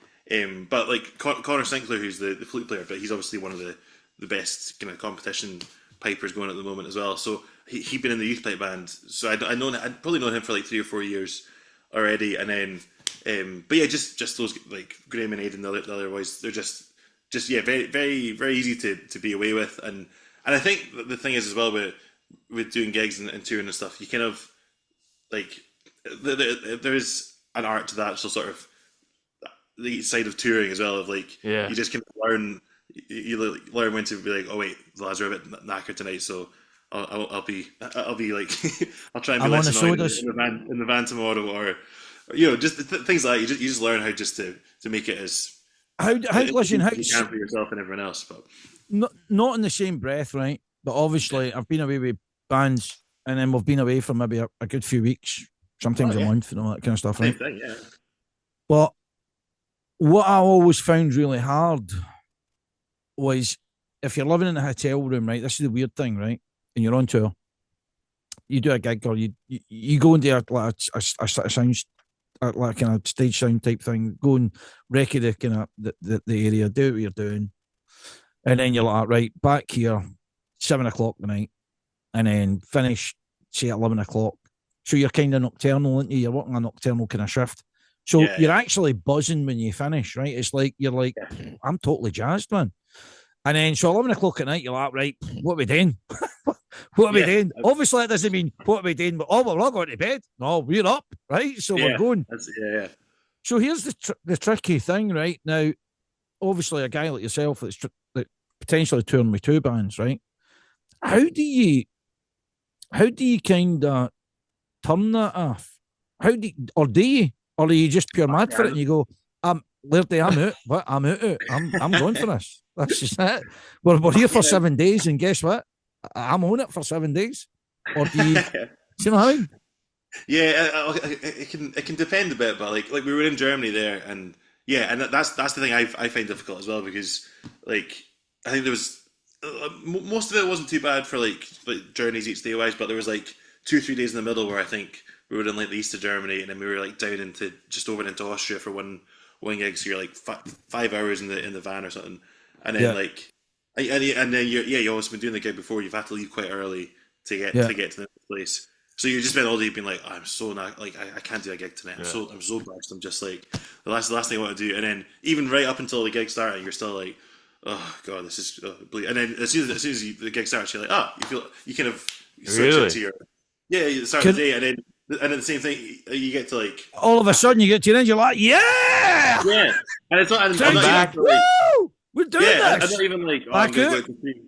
But like Connor Sinclair, who's the flute player, but he's obviously one of the best kind of competition pipers going at the moment as well. So he'd been in the youth pipe band. So I'd probably known him for like 3 or 4 years already. And then, but yeah, just those like Graham and Aidan, the other boys, they're just very, very, very easy to be away with. And I think the thing is as well with doing gigs and touring and stuff, you kind of like there is an art to that. So sort of the side of touring as well, of like you just kind of learn. You learn when to be like, oh wait, the lads are a bit knackered tonight, so I'll be like, I'll try and be less annoying in the van tomorrow, or just things like that. You just learn how just to make it as how you can for yourself and everyone else. But not in the same breath, right? But obviously, I've been away with bands, and then we've been away for maybe a good few weeks, sometimes a month, and all that kind of stuff, right? Same thing, yeah. But what I always found really hard was if you're living in a hotel room, right? This is the weird thing, right? And you're on tour, you do a gig, or you go into a sound, like kind of stage sound type thing, go and recce the kind of the area, do what you're doing, and then you're like, right, back here, 7 o'clock tonight, and then finish say at 11 o'clock. So you're kind of nocturnal, aren't you? You're working a nocturnal kind of shift. So you're actually buzzing when you finish, right? It's like you're like, I'm totally jazzed, man. And then, so 11 o'clock at night, you're like, right, what are we doing? What are we doing? Obviously, that doesn't mean what are we doing, but we're not going to bed. No, we're up, right? So we're going. So here's the tricky thing, right? Now, obviously, a guy like yourself that's potentially touring with 2 bands, right? How do you kind of turn that off? Do you? Or are you just pure mad for it and you go, Lairdy, I'm out. What? I'm out. I'm going for this. That's just it. We're here for 7 days, and guess what? I'm on it for 7 days. Or do you? Do you know what I mean? Yeah, it can depend a bit, but like we were in Germany there, and that's the thing I find difficult as well, because like I think there was most of it wasn't too bad for like journeys each day wise, but there was like 2-3 days in the middle where I think we were in like the east of Germany, and then we were like down into Austria for one gig. So you're like 5 hours in the van or something, and then and then you also been doing the gig before. You've had to leave quite early to get to the place, So you just spend all day being like, oh, I'm so not like I can't do a gig tonight. Yeah. I'm so brushed. I'm just like the last thing I want to do. And then even right up until the gig started, you're still like, oh god, this is and then as soon as the gig starts, you're like, you kind of switch Really? into your you start the day, and then the same thing. You get to like all of a sudden you get to the end, you're like, yeah, and it's not. I'm Sounds not back. even, like, woo, we're doing I'm this. not even like, oh, I'm going to go out to 3.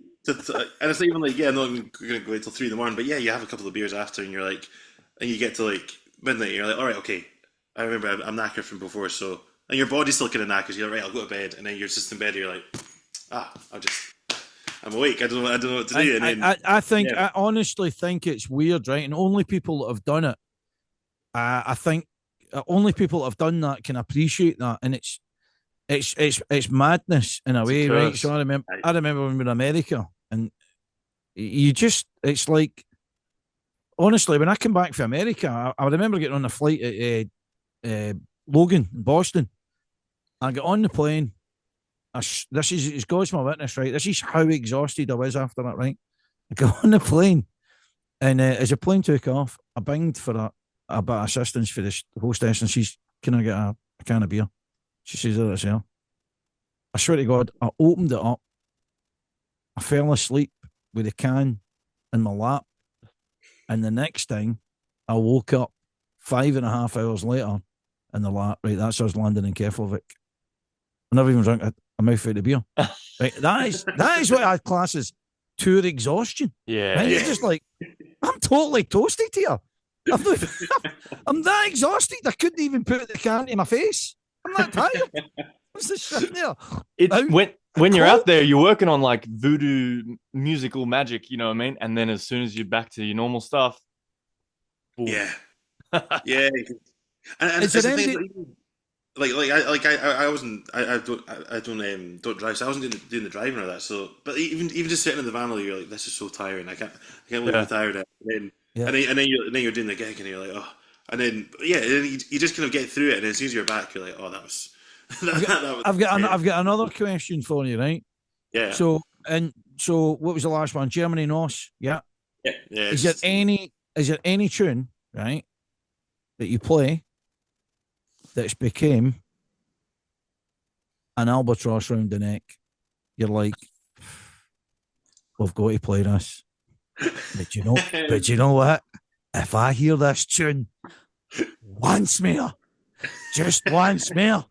And it's not even like, no, I'm going to go until 3 in the morning. But yeah, you have a couple of beers after, and you're like, and you get to like midnight, and you're like, all right, okay. I remember I'm knackered from before, so and your body's still kind of knackered. You're like, right, I'll go to bed, and then you're just in bed, and you're like, I'm awake. I don't know what to do. I honestly think it's weird, right? And only people that have done it, I think, only people that have done that can appreciate that, and it's madness in a way, right? So I remember when we were in America, and you just, it's like, honestly, when I came back from America, I remember getting on the flight at Logan in Boston. I got on the plane. This is God's my witness, right? This is how exhausted I was after that, right? I got on the plane, and as the plane took off, I banged for a bit of assistance for the hostess, and she's, can I get a can of beer? She says, oh, that's here. I swear to God, I opened it up. I fell asleep with the can in my lap. And the next thing, I woke up 5.5 hours later in the lap. Right, that's us landing in Keflavik. I never even drank a mouthful of beer. Right, that is what I class as tour exhaustion. Yeah. Right? It's just like, I'm totally toasted here. I'm that exhausted, I couldn't even put the can in my face. I'm that tired. What's this shit there? When you're out there, you're working on like voodoo musical magic, you know what I mean? And then as soon as you're back to your normal stuff, boom. Yeah. And Is it's it the thing, I don't drive, so I wasn't doing the driving or that. So, but even just sitting in the van, you're like, this is so tiring. I can't believe how tired I am. And then you're doing the gig, and you're like, oh, and then you just kind of get through it, and then as soon as you're back, you're like, oh, that was. I've got another question for you, right? Yeah. So what was the last one? Germany Gnoss, yeah. Yeah. Is there any tune, right, that you play that's became an albatross round the neck? You're like, we've got to play this. But you know what? If I hear this tune once more, just once more,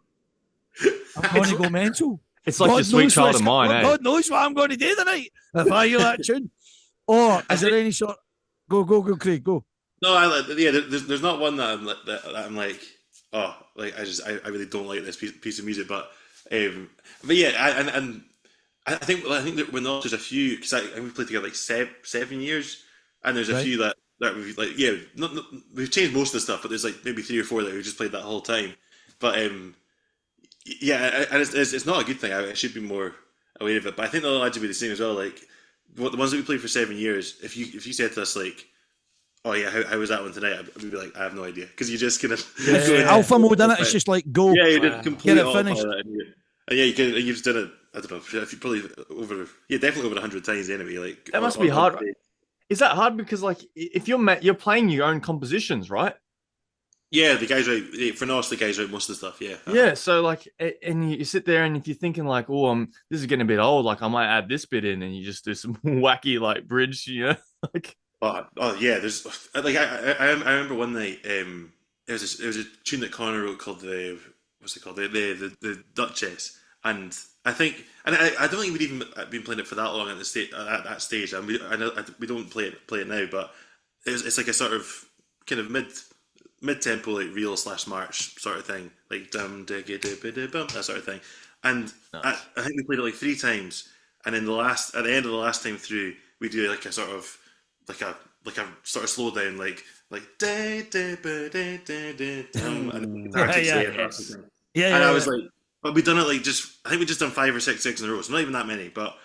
I'm going to go mental. It's like your sweet child of mine, eh? God knows what I'm going to do tonight if I hear that tune. Or is there any sort? Go, Craig, go. No, there's not one that I'm like, oh, like I really don't like this piece of music, but yeah, and I think that when there's a few, because we played together like 7 years, and there's a few that we've like, we've changed most of the stuff, but there's like maybe 3 or 4 that we just played that whole time, but yeah, and it's not a good thing. I should be more aware of it, but I think the other lads would be the same as well. Like the ones that we played for 7 years, if you said to us like, oh yeah, how was that one tonight? We'd be like, I have no idea, because you just kind of alpha mode in it. It's just like go, you did completely get it finished. And you've just done it. I don't know. If you probably definitely over 100 times anyway. Like that must be hard. Is that hard because like if you're playing your own compositions, right? Yeah, the guys write for Gnoss. The guys write most of the stuff. Yeah. Yeah. So like, and you sit there, and if you're thinking like, oh, this is getting a bit old, like I might add this bit in, and you just do some wacky like bridge, like. Oh yeah. There's like I remember one night. It was a tune that Connor wrote called what's it called, the Duchess, and I think, and I don't think we'd even been playing it for that long at that stage. And I know we don't play it now, but it's like a sort of kind of mid tempo, like real / march sort of thing, like dum diggy bum, that sort of thing. And nice. I think we played it like 3 times, and then at the end of the last time through, we do like a sort of like a sort of slow down, like da da ba da da da dum, and and I was like, but we done it like I think we just done 5 or 6 in a row. So not even that many, but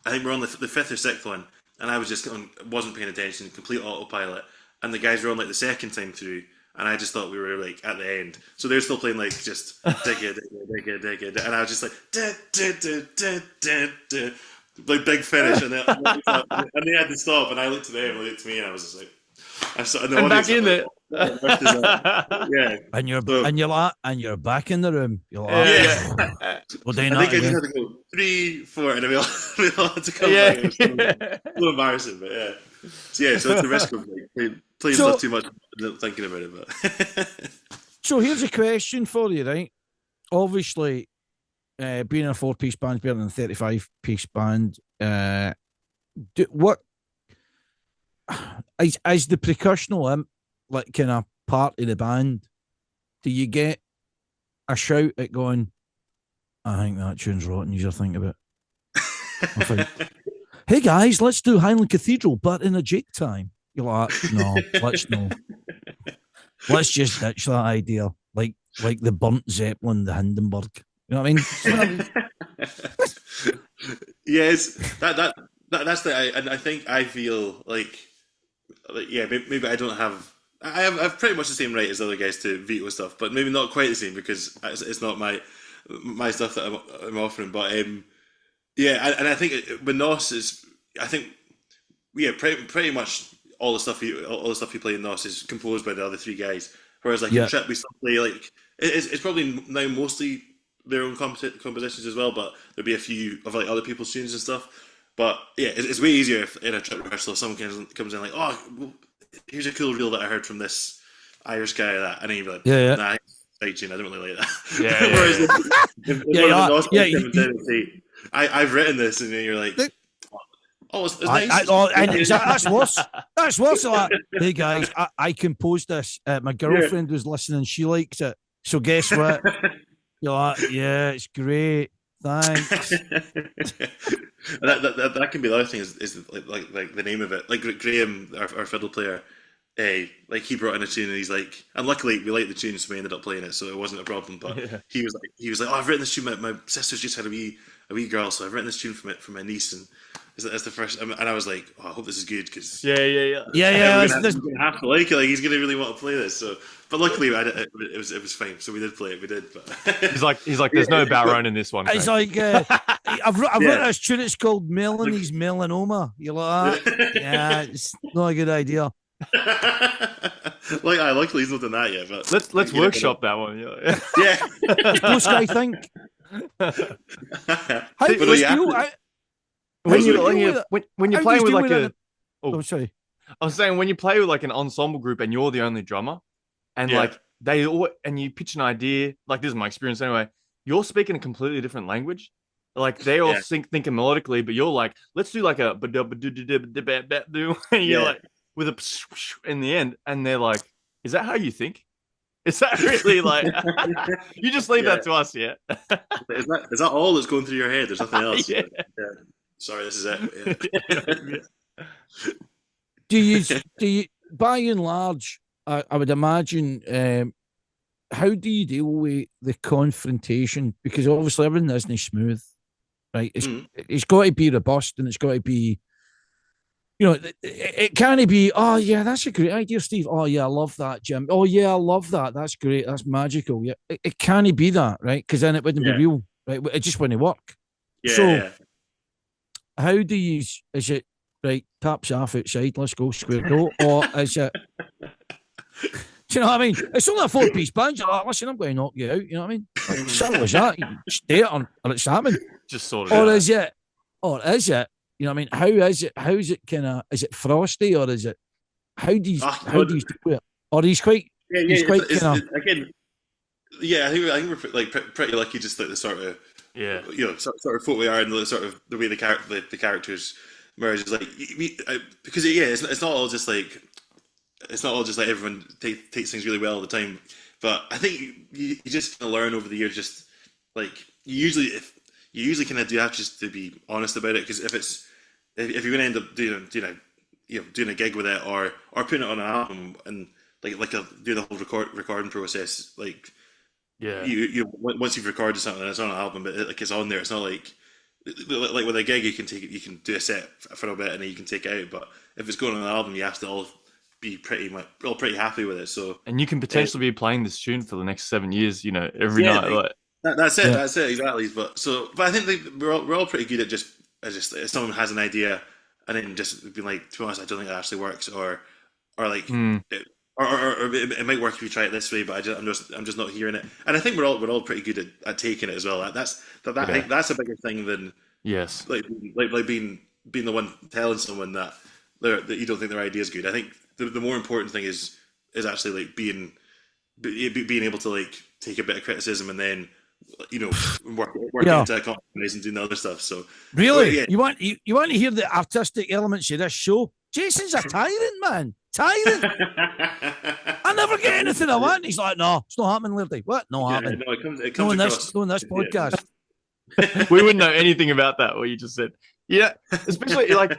I think we're on the 5th or 6th one, and I was just wasn't paying attention, complete autopilot, and the guys were on like the 2nd time through, and I just thought we were like at the end, so they're still playing like just digga, and I was just like da da da da da da, like big finish, and they had to stop, and I looked at them, and they looked at me, and I was just like, I'm sort of in the And back audience, in there. Yeah. And you're So- and you're back in the room. You're like, Yeah. we're doing I that think I just again. had to go 3, 4, and then we all had to come Yeah. back. It was so embarrassing, but yeah. So it's the risk of like, playing So- stuff too much, and thinking about it. But So here's a question for you, right? Obviously, being in a 4-piece band, being in a 35-piece band, what is the percussional like kind of part of the band? Do you get a shout at going, I think that tune's rotten, you're thinking about? I think, hey guys, let's do Highland Cathedral, but in a Jake time. You're like, no, let's no. Let's just ditch that idea. Like the burnt Zeppelin, the Hindenburg. You know what I mean? yes, that's the. I think I feel like yeah, maybe I don't have. I have pretty much the same right as other guys to veto stuff, but maybe not quite the same because it's not my stuff that I'm offering. But yeah, and I think with Gnoss is, I think yeah, pretty much all the stuff you play in Gnoss is composed by the other 3 guys. Whereas like in Trip we still play like it's probably now mostly their own compositions as well, but there'll be a few of like other people's tunes and stuff. But yeah, it's way easier if in a Trip rehearsal if someone comes in like, oh, well, here's a cool reel that I heard from this Irish guy that, and then you'd be like, nah, side tune, I don't really like that. Yeah. Whereas I've written this, and then you're like, oh, it's nice. That's worse. That's worse. Like, hey guys, I composed this. My girlfriend was listening. She likes it. So guess what? You're like, yeah, it's great. Thanks. that can be the other thing is like the name of it. Like Graham, our fiddle player, like he brought in a tune and he's like, and luckily we liked the tune, so we ended up playing it, so it wasn't a problem. But he was like, oh, I've written this tune. My sister's just had a wee girl, so I've written this tune for my niece, and that's the first. And I was like, oh, I hope this is good because yeah. We're gonna have to like it. Like he's gonna really want to play this. So, but luckily it was fine. So we did play it. We did. But he's like, there's no Bodrahn in this one. It's like I've written this tune. It's called Melanie's Melanoma. You're like, yeah, it's not a good idea. Luckily he's not done that yet. But let's workshop that one. Yeah. Blue Sky think. When you're playing with like a, sorry, I was saying when you play with like an ensemble group and you're the only drummer, and like and you pitch an idea, like this is my experience anyway. You're speaking a completely different language. Like they all thinking melodically, but you're like, let's do like a you're like with a in the end, and they're like, is that how you think? Is that really like you just leave that to us? Yeah. Is that all that's going through your head? There's nothing else. Yeah. Sorry, this is it. Do you by and large? I would imagine. How do you deal with the confrontation? Because obviously everything isn't smooth, right? It's got to be robust, and it's got to be. You know, it can't be, oh, yeah, that's a great idea, Steve. Oh, yeah, I love that, Jim. Oh, yeah, I love that. That's great. That's magical. Yeah, it can't be that, right? Because then it wouldn't be real, right? It just wouldn't work. How do you, is it, right, taps off outside, let's go, square go, or is it, do you know what I mean? It's only a 4-piece band. You're like, listen, I'm going to knock you out. You know what I mean? Like, simple as that. You stay it on, or it's happening. Just sort of. Or is it? You know what I mean? How is it kind of, is it frosty or is it, how do you do it? Or he's quite, again, yeah, I think we're like pretty lucky just like the sort of, you know, sort of folk we are and the sort of the way the characters merge is like, because it's not all just like everyone takes things really well all the time, but I think you just kind of learn over the years, just like you usually kind of do have just to be honest about it, because if you're going to end up doing a gig with it or putting it on an album and doing the whole recording process, like you once you've recorded something and it's on an album, but it's on there, it's not like with a gig you can do a set for a bit and then you can take it out, but if it's going on an album you have to all be pretty happy with it. So and you can potentially be playing this tune for the next 7 years, you know, every night. That's it. That's it exactly. But I think we're all pretty good at just if someone has an idea and then just being like, to be honest, I don't think that actually works, or or like. Mm, Or it might work if you try it this way, but I'm just not hearing it. And I think we're all pretty good at taking it as well. I yeah. think that's a bigger thing than Yes. like being the one telling someone that that you don't think their idea is good. I think the more important thing is actually like being able to like take a bit of criticism and then work it Yeah. into a compromise and doing the other stuff. So Really? yeah. You want to hear the artistic elements of this show? Jason's a tyrant, man. Tyrant. I never get anything I want. He's like, no, it's not happening, Liberty. What? No happening. No, it No comes in across. this, no in this podcast. We wouldn't know anything about that, what you just said. Yeah. Especially like,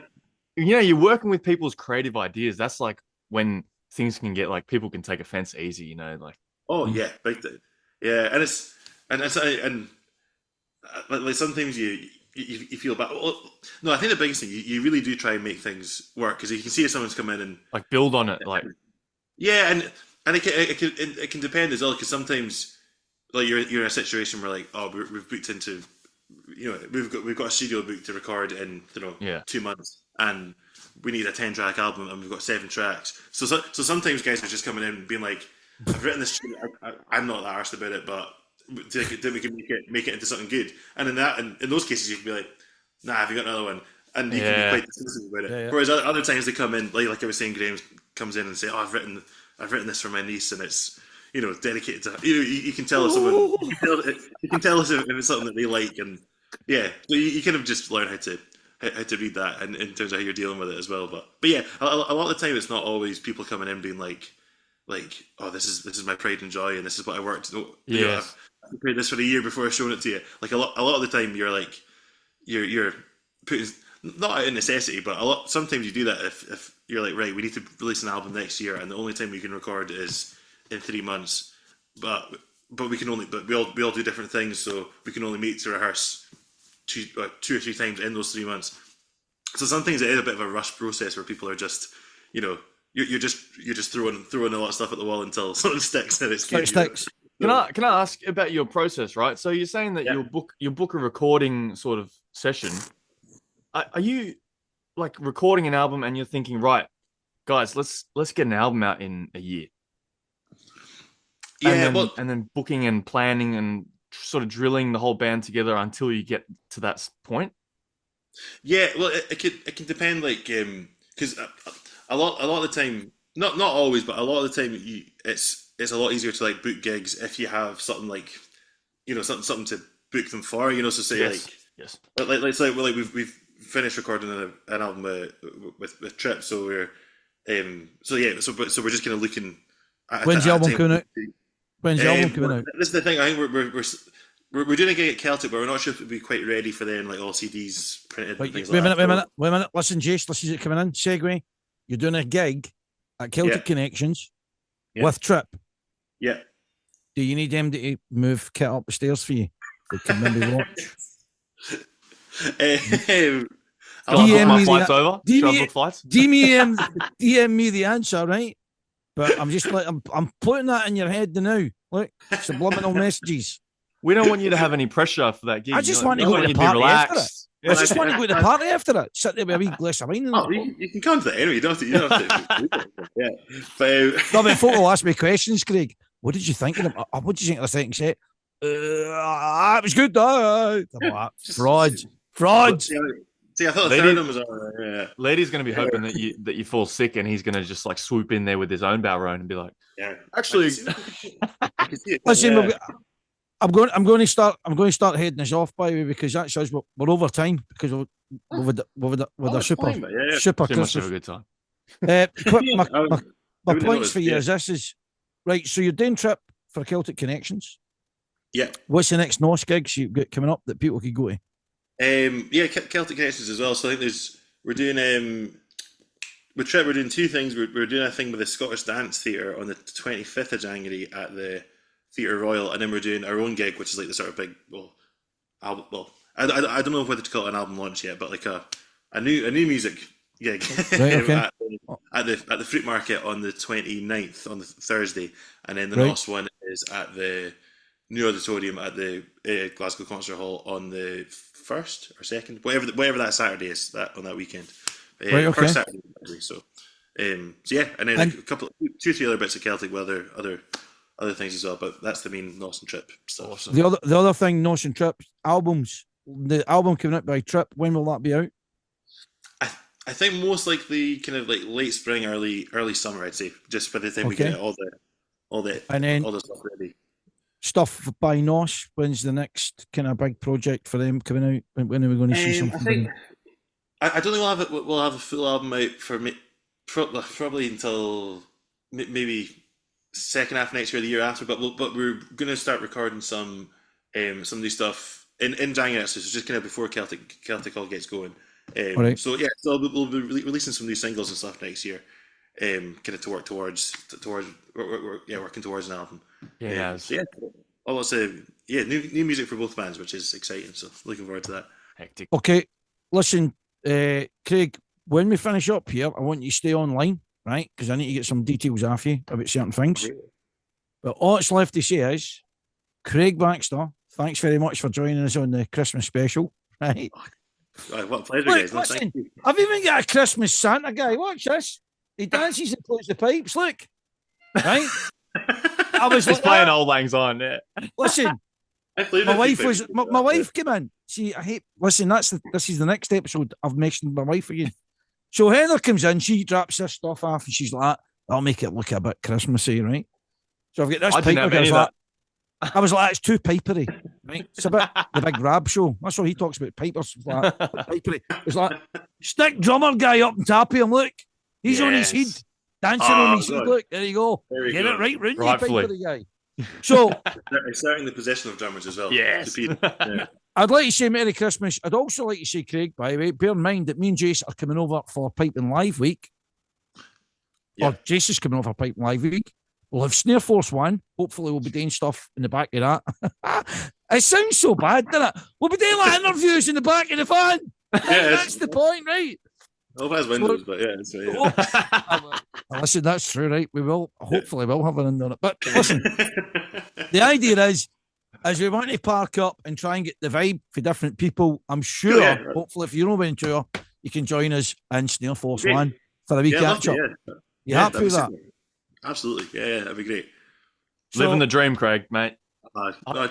you're working with people's creative ideas. That's like when things can get like people can take offense easy, like. Oh yeah, big time. Yeah, and like sometimes you feel bad. Well, no, I think the biggest thing you really do try and make things work because you can see if someone's come in and like build on it, like yeah, and it can depend as well because sometimes like you're in a situation where like we've booked into we've got a studio booked to record in 2 months and we need a 10-track album and we've got 7 tracks. So sometimes guys are just coming in and being like, I've written this. I'm not that arsed about it, but then we can make it into something good. And in those cases, you can be like, nah, have you got another one? And you can be quite dismissive about it. Yeah. Whereas other times they come in, like I was saying, Graham comes in and say, oh, I've written this for my niece, and it's dedicated to her. You can tell if someone you can tell if it's something that they like, and yeah, so you kind of just learn how to read that, and in terms of how you're dealing with it as well. But yeah, a lot of the time it's not always people coming in being like, oh, this is my pride and joy, and this is what I worked. I've prepared this for a year before I've shown it to you. Like a lot of the time, you're like, you're putting not out of necessity, but sometimes you do that if you're like, right, we need to release an album next year, and the only time we can record is in 3 months. But we all do different things, so we can only meet to rehearse 2 or 3 times in those 3 months. So sometimes it is a bit of a rush process where people are just, you're just throwing a lot of stuff at the wall until something sticks and it's good. Sticks. Can I ask about your process, right? So you're saying that you'll book a recording sort of session. Are you like recording an album and you're thinking, right, guys, let's get an album out in a year? Yeah, and then booking and planning and sort of drilling the whole band together until you get to that point. Yeah, well, it can depend, like, because a lot of the time, not always, but a lot of the time, it's a lot easier to like book gigs if you have something like, something to book them for, so say yes, like we've finished recording an album with Trip, so we're so we're just kind of looking. When's the album coming out? When's the album coming out? This is the thing. I think we're doing a gig at Celtic, but we're not sure if it'll be quite ready for then, like all CDs printed. Wait a minute. Listen, Jace, this is it coming in. Segue. You're doing a gig at Celtic Connections with Trip. Yeah. Do you need them to move kit up the stairs for you? They can maybe watch. DM me the answer, right? But I'm just like I'm putting that in your head now. Look, subliminal messages. We don't want you to have any pressure for that gig. I just want to go to the party after it. I just want to go to the party after it. Sit there with a wee glass of wine. You can come to that anyway. You don't have to. Yeah. But before we'll ask me questions, Craig, what did you think of them? What did you think of the second set? It was good. Fraud. See, I thought the third one was alright. Yeah. Lady's going to be hoping that you fall sick, and he's going to just like swoop in there with his own Balrone and be like, actually, I can see it. Listen, I'm going to start heading this off, by the way, because that shows we're over time because with a super too much of a good time. My points for you is this is right. So you're doing Trip for Celtic Connections. Yeah. What's the next Gnoss gigs you've got coming up that people could go to? Celtic Connections as well. So I think we're doing with Trip, we're doing 2 things. We're doing a thing with the Scottish Dance Theatre on the 25th of January at the Theatre Royal, and then we're doing our own gig, which is like the sort of big album. Well, I don't know whether to call it an album launch yet, but like a new music gig right, at the Fruit Market on the 29th on the Thursday, and then the last one is at the new auditorium at the Glasgow Concert Hall on the 1st or 2nd, whatever that Saturday is, that on that weekend. First Saturday, so So yeah, and then a couple, 2 or 3 other bits of Celtic with other things as well. But that's the main Gnoss and Trip stuff. Awesome. The other thing, Gnoss and Trip albums. The album coming out by Trip. When will that be out? I think most likely kind of like late spring, early summer. I'd say just by the time we get all the stuff ready. Stuff by Gnoss. When's the next kind of big project for them coming out? When are we going to see something? I don't think we'll have a full album out for me probably until maybe second half next year, the year after. But we're going to start recording some new stuff in January. So it's just kind of before Celtic all gets going. Right. So yeah, so we'll be releasing some new singles and stuff next year. Kind of to work towards working towards an album. Yeah. So yeah. I'll say new music for both bands, which is exciting. So looking forward to that. Hectic. Okay, listen, Craig. When we finish up here, I want you to stay online, right? Because I need to get some details off you about certain things. Okay. But all that's left to say is, Craig Baxter, thanks very much for joining us on the Christmas special, right? What a pleasure, guys. Listen, I've even got a Christmas Santa guy. Watch this. He dances and plays the pipes. Look, right? I was He's playing Old Lang Syne. Yeah. Listen, my wife came in. See, I hate. Listen, this is the next episode. I've mentioned my wife again. So Heather comes in. She drops this stuff off, and she's like, "I'll make it look a bit Christmassy, right?" So I've got this pipe. I was like, "It's too pipery, right?" It's about the big Rab show. That's what he talks about. Pipers, like, pipery. It's like stick drummer guy up and tap him. Look, he's on his head. Dancing on his head. Look, there you go. Get it right, round you, pipery guy. So, starting the possession of drummers as well. Yes. Yeah. I'd like to say Merry Christmas. I'd also like to say, Craig, by the way, bear in mind that me and Jace are coming over for Piping Live Week. Yeah. Or Jace is coming over for Piping Live Week. We'll have Snare Force 1. Hopefully we'll be doing stuff in the back of that. It sounds so bad, doesn't it? We'll be doing like interviews in the back of the van. Yeah, that's the point, right? Hope it has windows, but yeah. Listen, that's true, right? We will. Hopefully we'll have an window on it. But listen, the idea is we want to park up and try and get the vibe for different people. I'm sure, hopefully, if you're over in tour, you can join us in Snare Force 1 for a wee catch-up. You happy with that? Absolutely. Yeah, that'd be great. Living the dream, Craig, mate.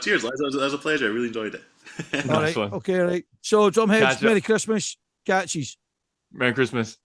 Cheers, lads. That was a pleasure. I really enjoyed it. All right. Okay, right. So, Drumheads, Merry Christmas. Catches. Merry Christmas.